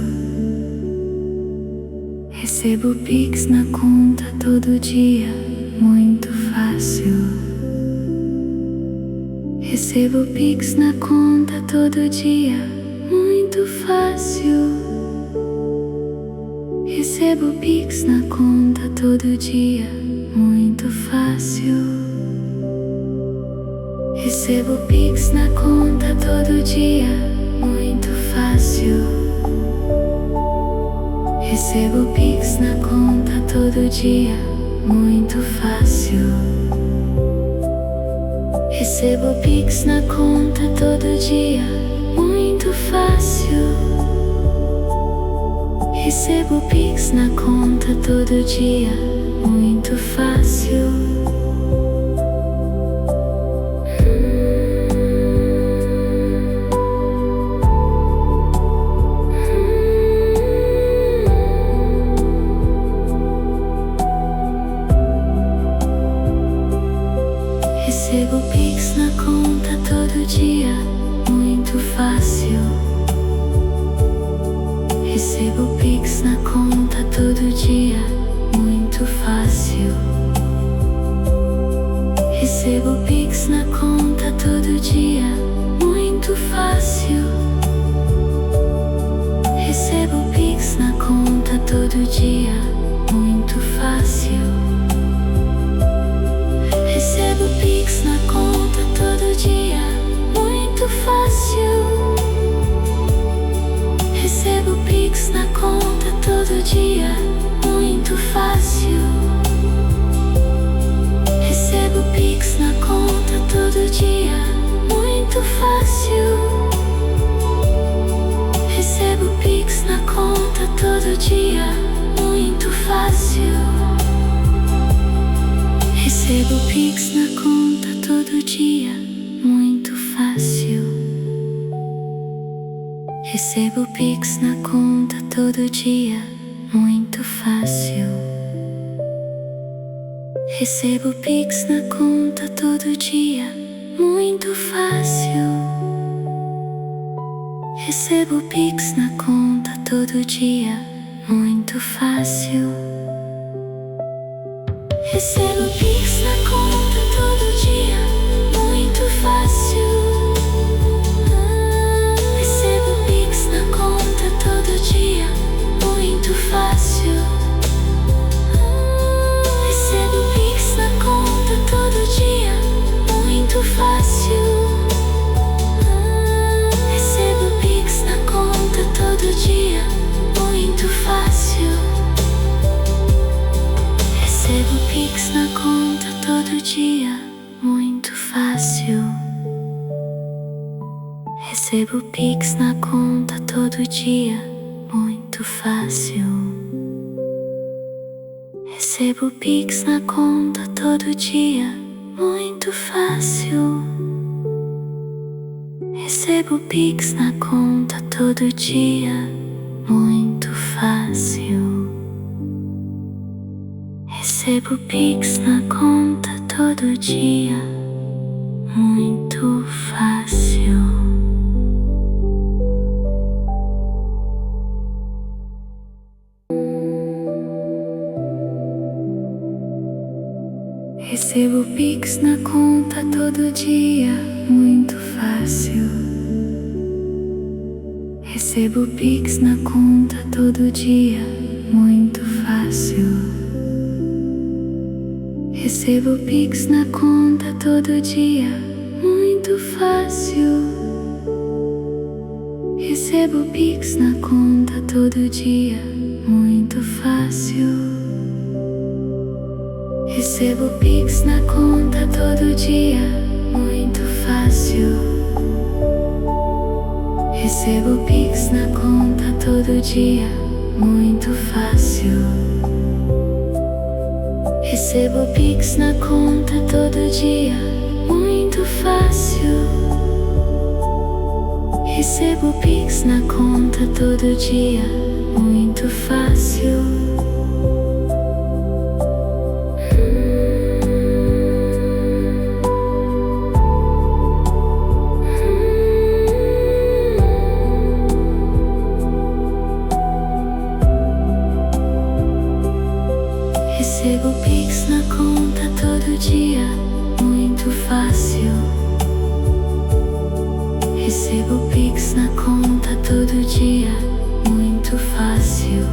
Recebo Pix na conta todo dia, muito fácil. Recebo Pix na conta todo dia, muito fácil. Recebo Pix na conta todo dia, muito fácil. Recebo Pix na conta todo dia, muito fácil. Recebo Pix na conta todo dia, muito fácil. Recebo Pix na conta todo dia, muito fácil. Recebo Pix na conta todo dia, muito fácil. Recebo Pix na conta todo dia, muito fácil. Recebo Pix Pix na conta todo dia, muito fácil. Recebo Pix na conta todo dia, muito fácil. Recebo Pix na conta todo dia, muito fácil. Recebo Pix na conta todo dia, muito fácil. Recebo Pix na conta todo dia, muito fácil. Recebo Pix na conta todo dia, muito fácil. Recebo Pix na conta todo dia, muito fácil. Recebo Pix na conta todo dia, muito fácil. Recebo Pix na conta todo dia, muito fácil. Recebo Pix na conta todo dia, muito fácil. Recebo Pix na conta todo dia, muito fácil. Recebo Pix na conta todo dia, muito fácil. Recebo Pix na conta todo dia, muito fácil. Recebo Pix na conta todo dia, muito fácil. Recebo Pix na conta todo dia, muito fácil. Recebo Pix na conta todo dia, muito fácil. Recebo Pix na conta todo dia, muito fácil. Recebo Pix na conta todo dia, muito fácil. Recebo Pix na conta todo dia, muito fácil. Recebo Pix na conta todo dia, muito fácil. Recebo Pix na conta todo dia, muito fácil. Recebo Pix na conta todo dia, muito fácil. Recebo Pix na conta todo dia, muito fácil. Recebo Pix na conta todo dia, muito fácil. Recebo Pix na conta todo dia, muito fácil. Recebo Pix na conta todo dia, muito fácil. Recebo Pix na conta todo dia, muito fácil. Recebo Pix na conta todo dia, muito fácil. Recebo Pix na conta todo dia, muito fácil. Recebo Pix na conta todo dia, muito fácil.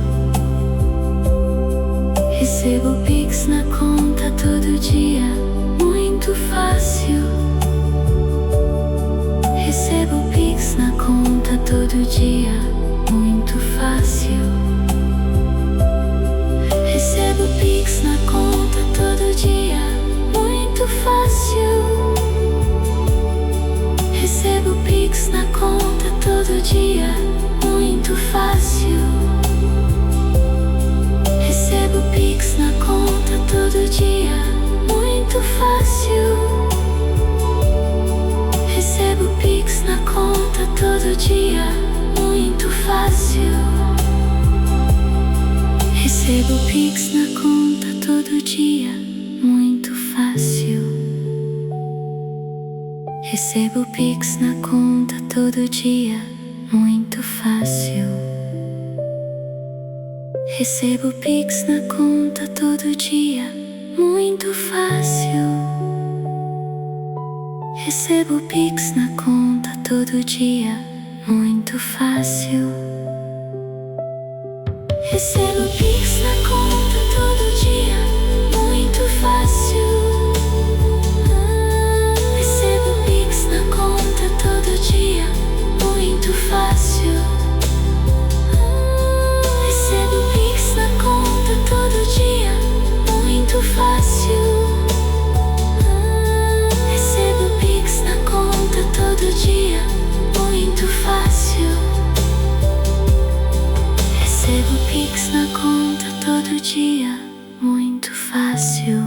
Recebo Pix na conta todo dia, muito fácil. Recebo Pix na conta todo dia, muito fácil. Recebo Pix na conta todo dia, muito fácil. Recebo Pix na conta todo dia, muito fácil. Recebo Pix na conta todo dia, muito fácil. Recebo Pix na conta todo dia, muito fácil. Recebo Pix na conta todo dia, muito fácil. Recebo Pix na conta todo dia, muito fácil. Recebo Pix na conta todo dia, muito fácil. Recebo Pix na conta todo dia, muito fácil. Recebo Pix na conta todo dia, muito fácil. Recebo Pix na conta todo dia, muito fácil. Recebo Pix na conta todo dia, muito fácil. Recebo Pix na conta todo dia, muito fácil.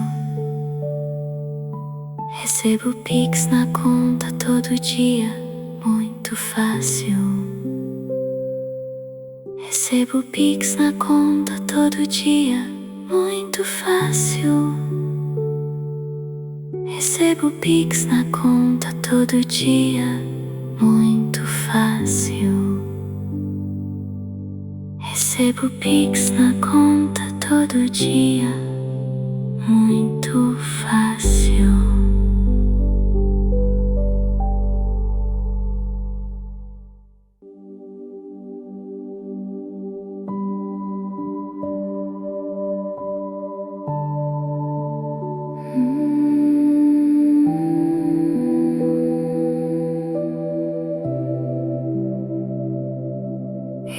Recebo Pix na conta todo dia, muito fácil. Recebo Pix na conta todo dia, muito fácil. Recebo Pix na conta todo dia, muito fácil. Recebo Pix na conta todo dia, muito fácil.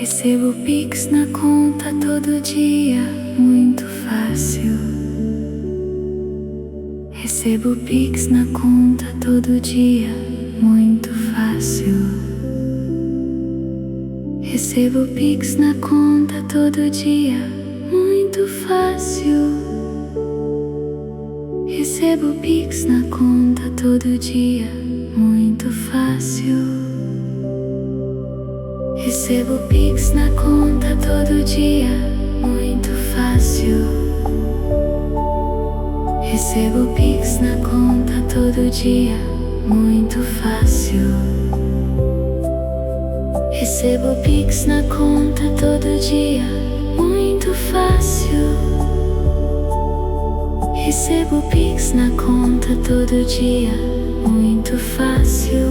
Recebo Pix na conta todo dia, muito fácil. Recebo Pix na conta todo dia, muito fácil. Recebo Pix na conta todo dia, muito fácil. Recebo Pix na conta todo dia, muito fácil. Recebo Pix na conta todo dia, muito fácil. Recebo Pix na conta todo dia, muito fácil. Recebo Pix na conta todo dia, muito fácil. Recebo Pix na conta todo dia, muito fácil. Recebo Pix na conta todo dia, muito fácil.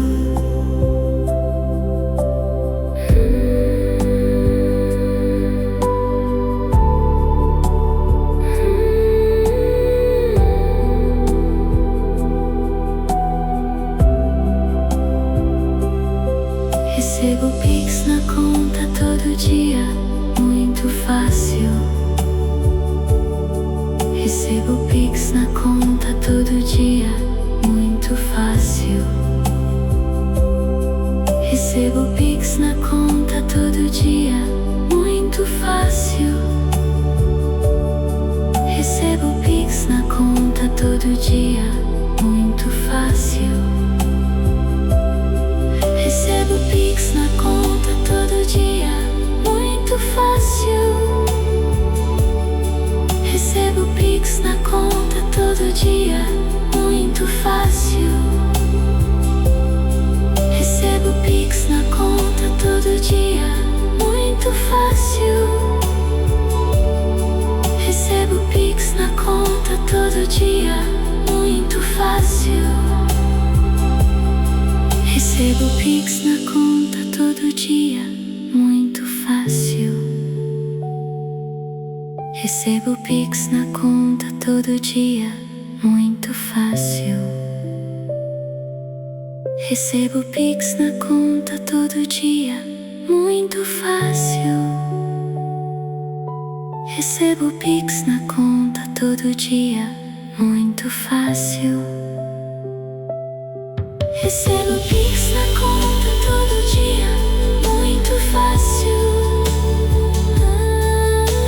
Recebo Pix na conta todo dia, muito fácil. Recebo Pix na conta todo dia, muito fácil. Recebo Pix na conta todo dia, muito fácil. Recebo Pix na conta todo dia, muito fácil. Recebo Pix na conta todo dia, muito fácil. Recebo Pix na conta todo dia, muito fácil. Recebo Pix na conta todo dia, muito fácil. Recebo Pix na conta todo dia, muito fácil. Recebo Pix na conta todo dia, muito fácil. Recebo Pix na conta todo dia, muito fácil. Recebo Pix na conta todo dia, muito fácil. Recebo Pix na conta todo dia, muito fácil. Recebo Pix na conta todo dia, muito fácil.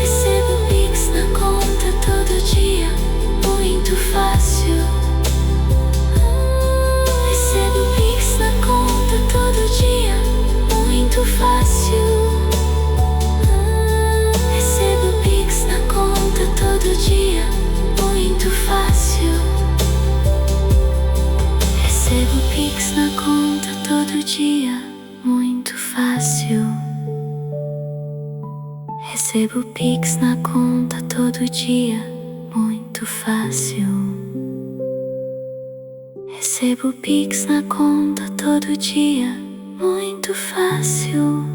Recebo Pix na conta todo dia, muito fácil. Recebo Pix na conta todo dia, muito fácil. Recebo Pix na conta todo dia, muito fácil. Recebo Pix na conta todo dia, muito fácil. Recebo Pix na conta todo dia, muito fácil. Recebo Pix na conta todo dia, muito fácil.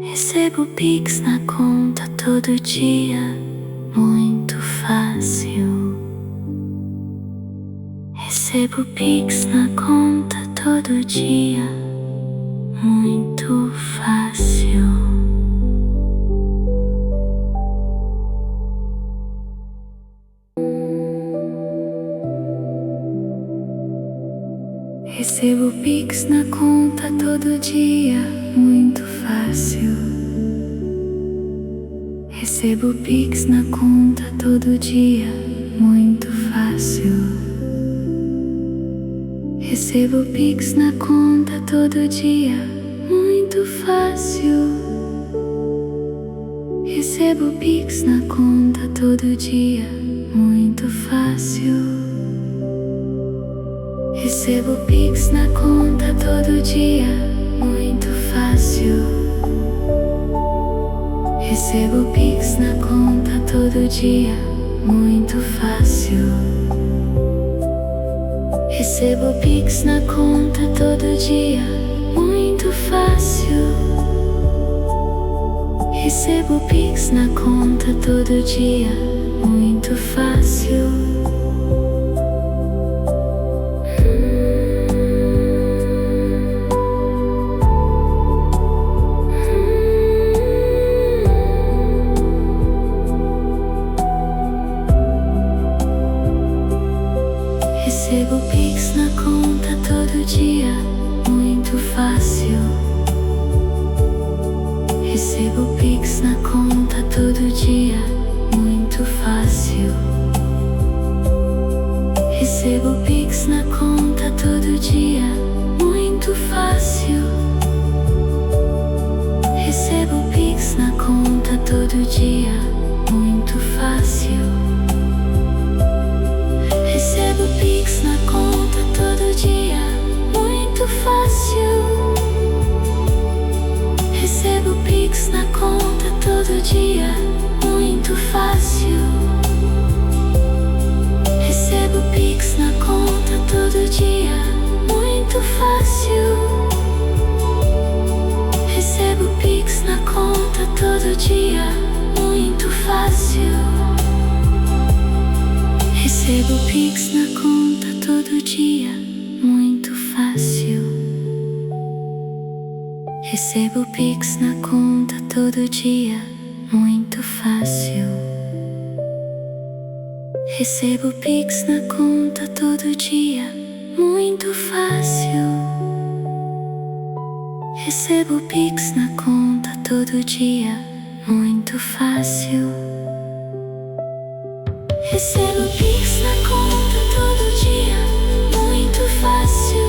Recebo Pix na conta todo dia, muito fácil. Recebo Pix na conta todo dia, muito fácil. Recebo Pix na conta todo dia, muito fácil. Recebo Pix na conta todo dia, muito fácil. Recebo Pix na conta todo dia, muito fácil. Recebo Pix na conta todo dia, muito fácil. Recebo Pix na conta todo dia, muito fácil. Recebo Pix na conta todo dia, muito fácil. Recebo Pix na conta todo dia, muito fácil. Recebo Pix na conta todo dia, muito fácil. Recebo Pix na conta todo dia, muito fácil. Recebo Pix na conta todo dia, muito fácil. Recebo Pix na conta todo dia, muito fácil. Recebo Pix na conta todo dia, muito fácil. Recebo Pix na conta todo dia, muito fácil. Recebo Pix na conta todo dia, muito fácil. Recebo Pix na conta todo dia, muito fácil. Recebo Pix na conta todo dia, muito fácil. Recebo Pix na conta todo dia, muito fácil. Recebo Pix na conta todo dia, muito fácil. Recebo Pix na conta todo dia, muito fácil. Recebo Pix na conta todo dia, muito fácil. Recebo Pix na conta todo dia, muito fácil. Recebo Pix na conta todo dia, muito fácil.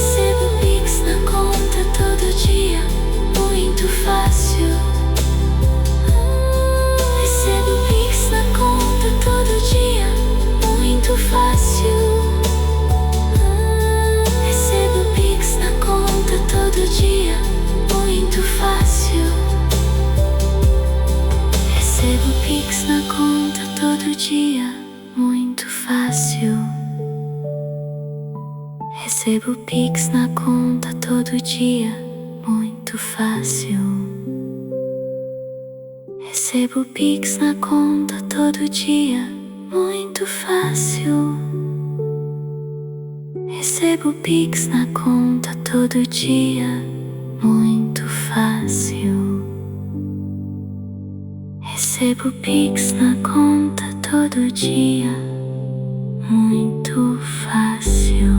Recebo Pix na conta todo dia, muito fácil. Recebo Pix na conta todo dia, muito fácil. Recebo Pix na conta todo dia, muito fácil. Recebo Pix na conta todo dia, muito fácil. Recebo Pix na conta todo dia, muito fácil. Recebo Pix na conta todo dia, muito fácil. Recebo Pix na conta todo dia, muito fácil.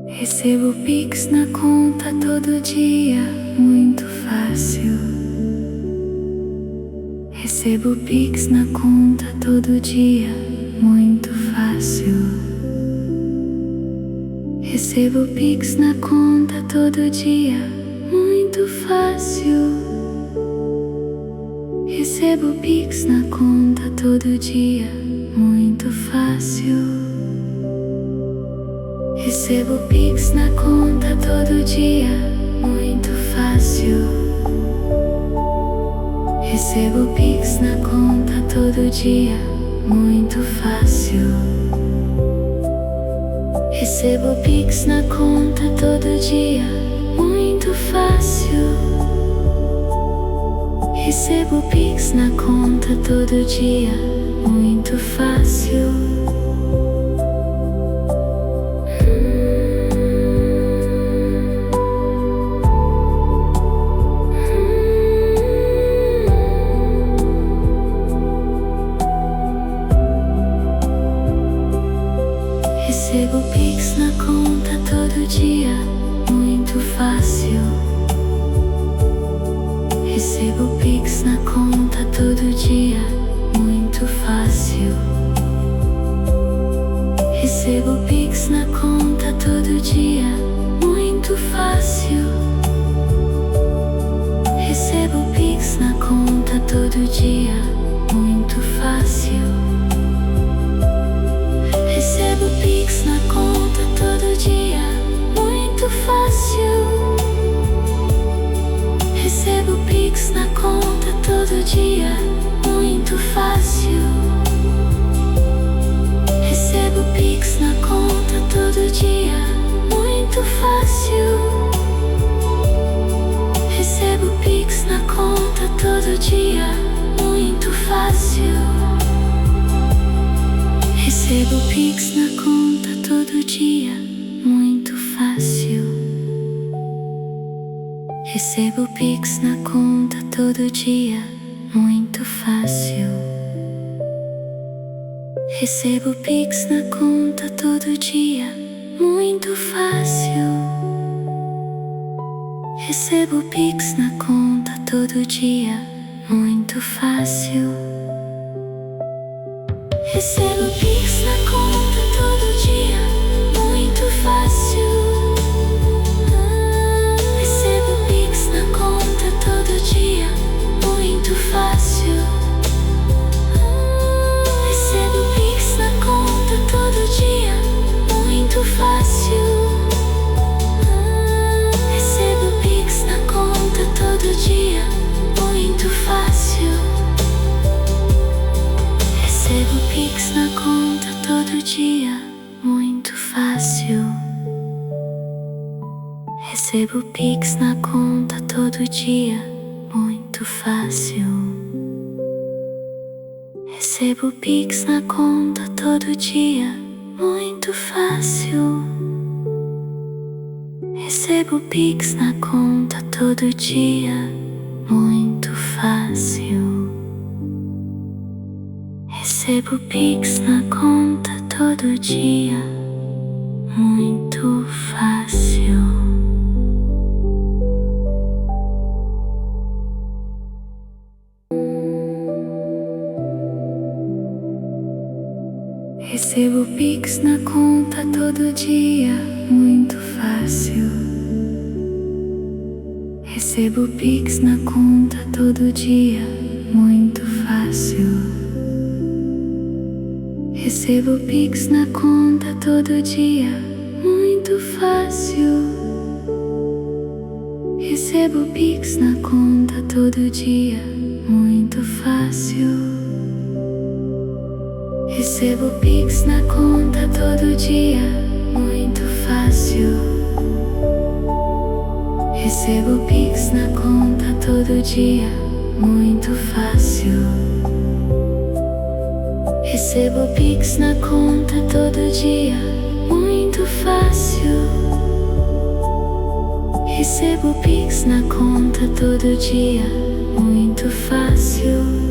Recebo Pix na conta todo dia, muito fácil. Recebo Pix na conta todo dia, muito fácil. Recebo Pix na conta todo dia, muito fácil. Recebo Pix na conta todo dia, muito fácil. Recebo Pix na conta todo dia, muito fácil. Recebo Pix na conta todo dia, muito fácil. Recebo Pix na conta todo dia, muito fácil. Recebo Pix na conta todo dia, muito fácil. Recebo Pix na conta todo dia, muito fácil. Recebo Pix na conta todo dia, muito fácil. Recebo Pix na conta todo dia, muito fácil. Recebo Pix na conta todo dia, muito fácil. Recebo Pix na conta todo dia, muito fácil. Recebo Pix na conta todo dia, muito fácil. Recebo Pix na conta todo dia, muito fácil. Recebo Pix na conta todo dia, muito fácil. Recebo Pix na conta todo dia, muito fácil. Recebo Pix na conta todo dia, muito fácil. Recebo Pix na conta todo dia, muito fácil. Recebo Pix na conta todo dia, muito fácil. Recebo Pix na conta todo dia, muito fácil. Recebo Pix na conta todo dia, muito fácil. Recebo Pix na conta todo dia, muito fácil. Recebo Pix na conta todo dia, muito fácil. Recebo Pix na conta todo dia, muito fácil. Recebo Pix na conta todo dia, muito fácil. Recebo Pix na conta todo dia, muito fácil. Recebo Pix na conta todo dia, muito fácil. Recebo Pix na conta todo dia, muito fácil. Recebo Pix na conta todo dia, muito fácil. Recebo Pix na conta todo dia, muito fácil. Recebo Pix na conta todo dia, muito fácil. Recebo Pix na conta todo dia, muito fácil. Recebo Pix na conta todo dia, muito fácil. Recebo Pix na conta todo dia, muito fácil. Recebo Pix na conta todo dia, muito fácil. Recebo Pix na conta todo dia, muito fácil.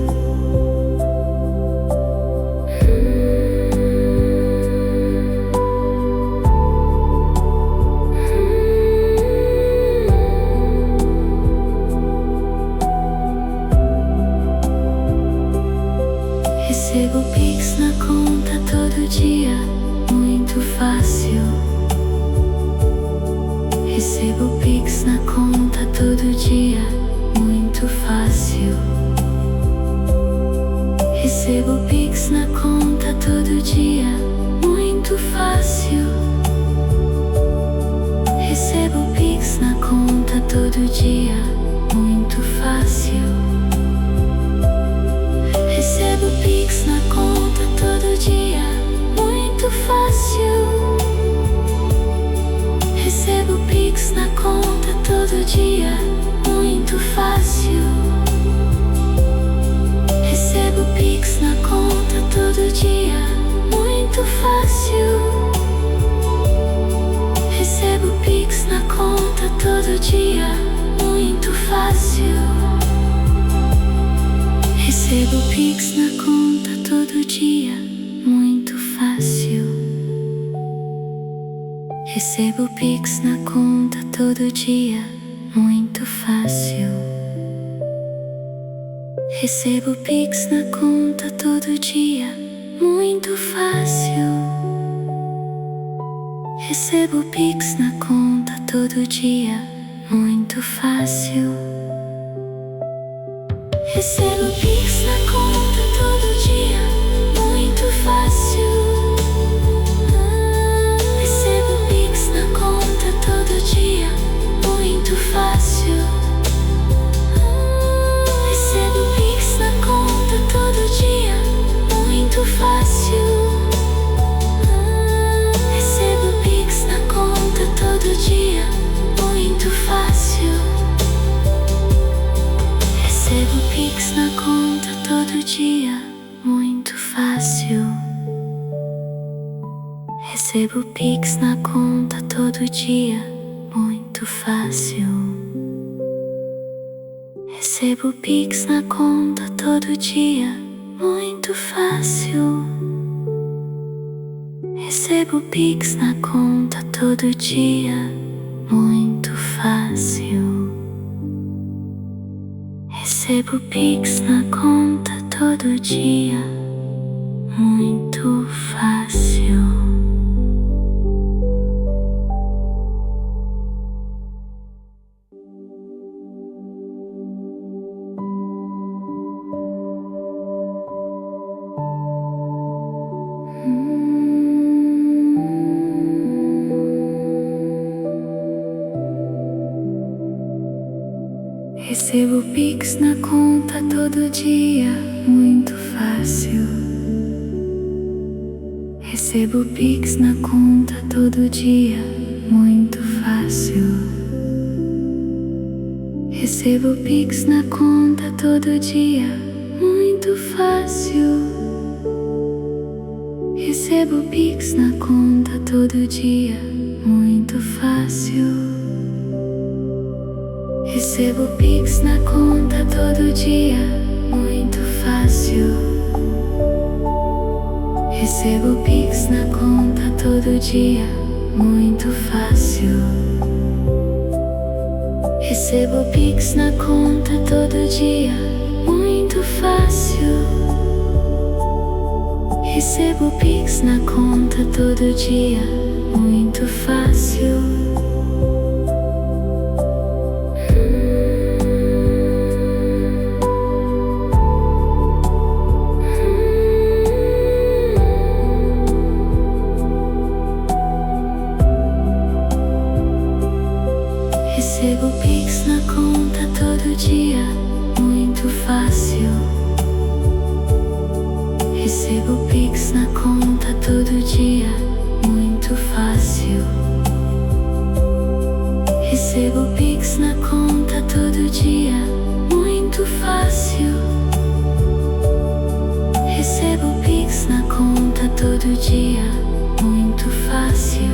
Recebo Pix na conta todo dia, muito fácil. Recebo Pix na conta todo dia, muito fácil. Recebo Pix na conta todo dia, muito fácil. Recebo Pix na conta todo dia, muito fácil. Recebo Pix na conta todo dia, muito fácil. Recebo Pix na conta todo dia, muito fácil. Recebo Pix na conta todo dia, muito fácil. Recebo Pix na conta todo dia, muito fácil. Recebo Pix na conta todo dia, muito fácil. Recebo Pix na conta todo dia, muito fácil. Recebo Pix na conta todo dia, muito fácil. Recebo Pix na conta todo dia, muito fácil. Recebo Pix na conta todo dia, muito fácil. Recebo Pix na conta todo dia, muito fácil. Recebo Pix na conta todo dia, muito fácil. Recebo Pix na conta todo dia, muito fácil. Recebo Pix na conta todo dia, muito fácil. Recebo Pix na conta todo dia, muito fácil. Recebo Pix na conta todo dia, muito fácil. Recebo Pix na conta todo dia, muito fácil. Recebo Pix na conta todo dia, muito fácil. Recebo Pix na conta todo dia, muito fácil. Recebo Pix na conta todo dia, muito fácil. Recebo Pix na conta todo dia, muito fácil. Recebo Pix na conta todo dia, muito fácil. Recebo Pix na conta todo dia, muito fácil. Recebo Pix na conta todo dia, muito fácil. Recebo Pix na conta todo dia, muito fácil. Recebo Pix na conta todo dia, muito fácil. Recebo Pix na conta todo dia, muito fácil. Recebo Pix na conta todo dia, muito fácil. Recebo Pix na conta todo dia, muito fácil. Recebo Pix na conta todo dia, muito fácil.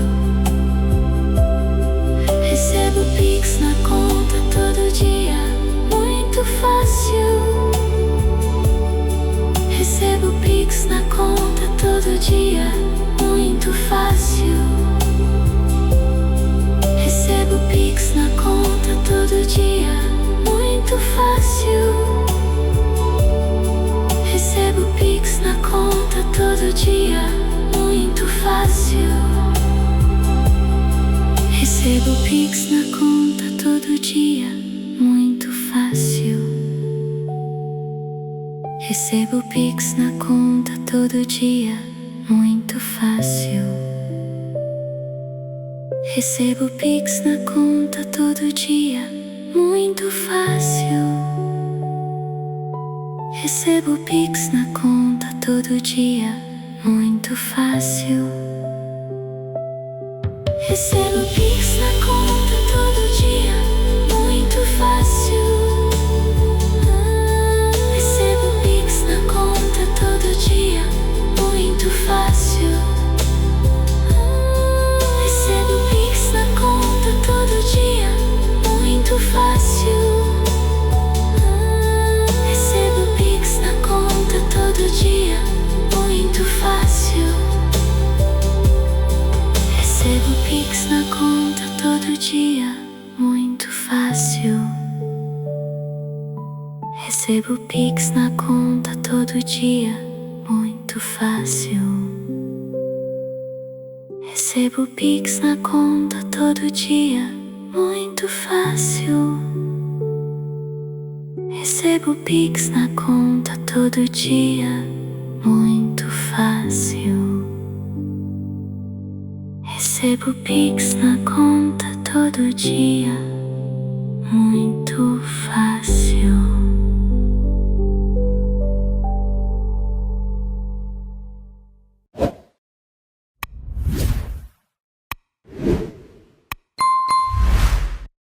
Recebo Pix na conta todo dia, muito fácil. Recebo Pix na conta todo dia, muito fácil. Recebo Pix na conta todo dia, muito fácil. Recebo Pix na conta todo dia, muito fácil. Recebo Pix na conta todo dia, muito fácil. Recebo Pix na conta todo dia, muito fácil. Recebo Pix na conta todo dia, muito fácil. Recebo Pix na conta todo dia, muito fácil. Recebo Pix na conta todo dia, muito fácil. Recebo Pix na conta todo dia, muito fácil. Recebo Pix na conta todo dia, muito fácil. Recebo Pix na conta todo dia, muito fácil. Recebo Pix na conta todo dia, muito fácil. Recebo Pix na conta todo dia, muito fácil. Recebo Pix na conta todo dia, muito fácil. Recebo Pix na conta todo dia, muito fácil. Recebo Pix na conta todo dia, muito fácil.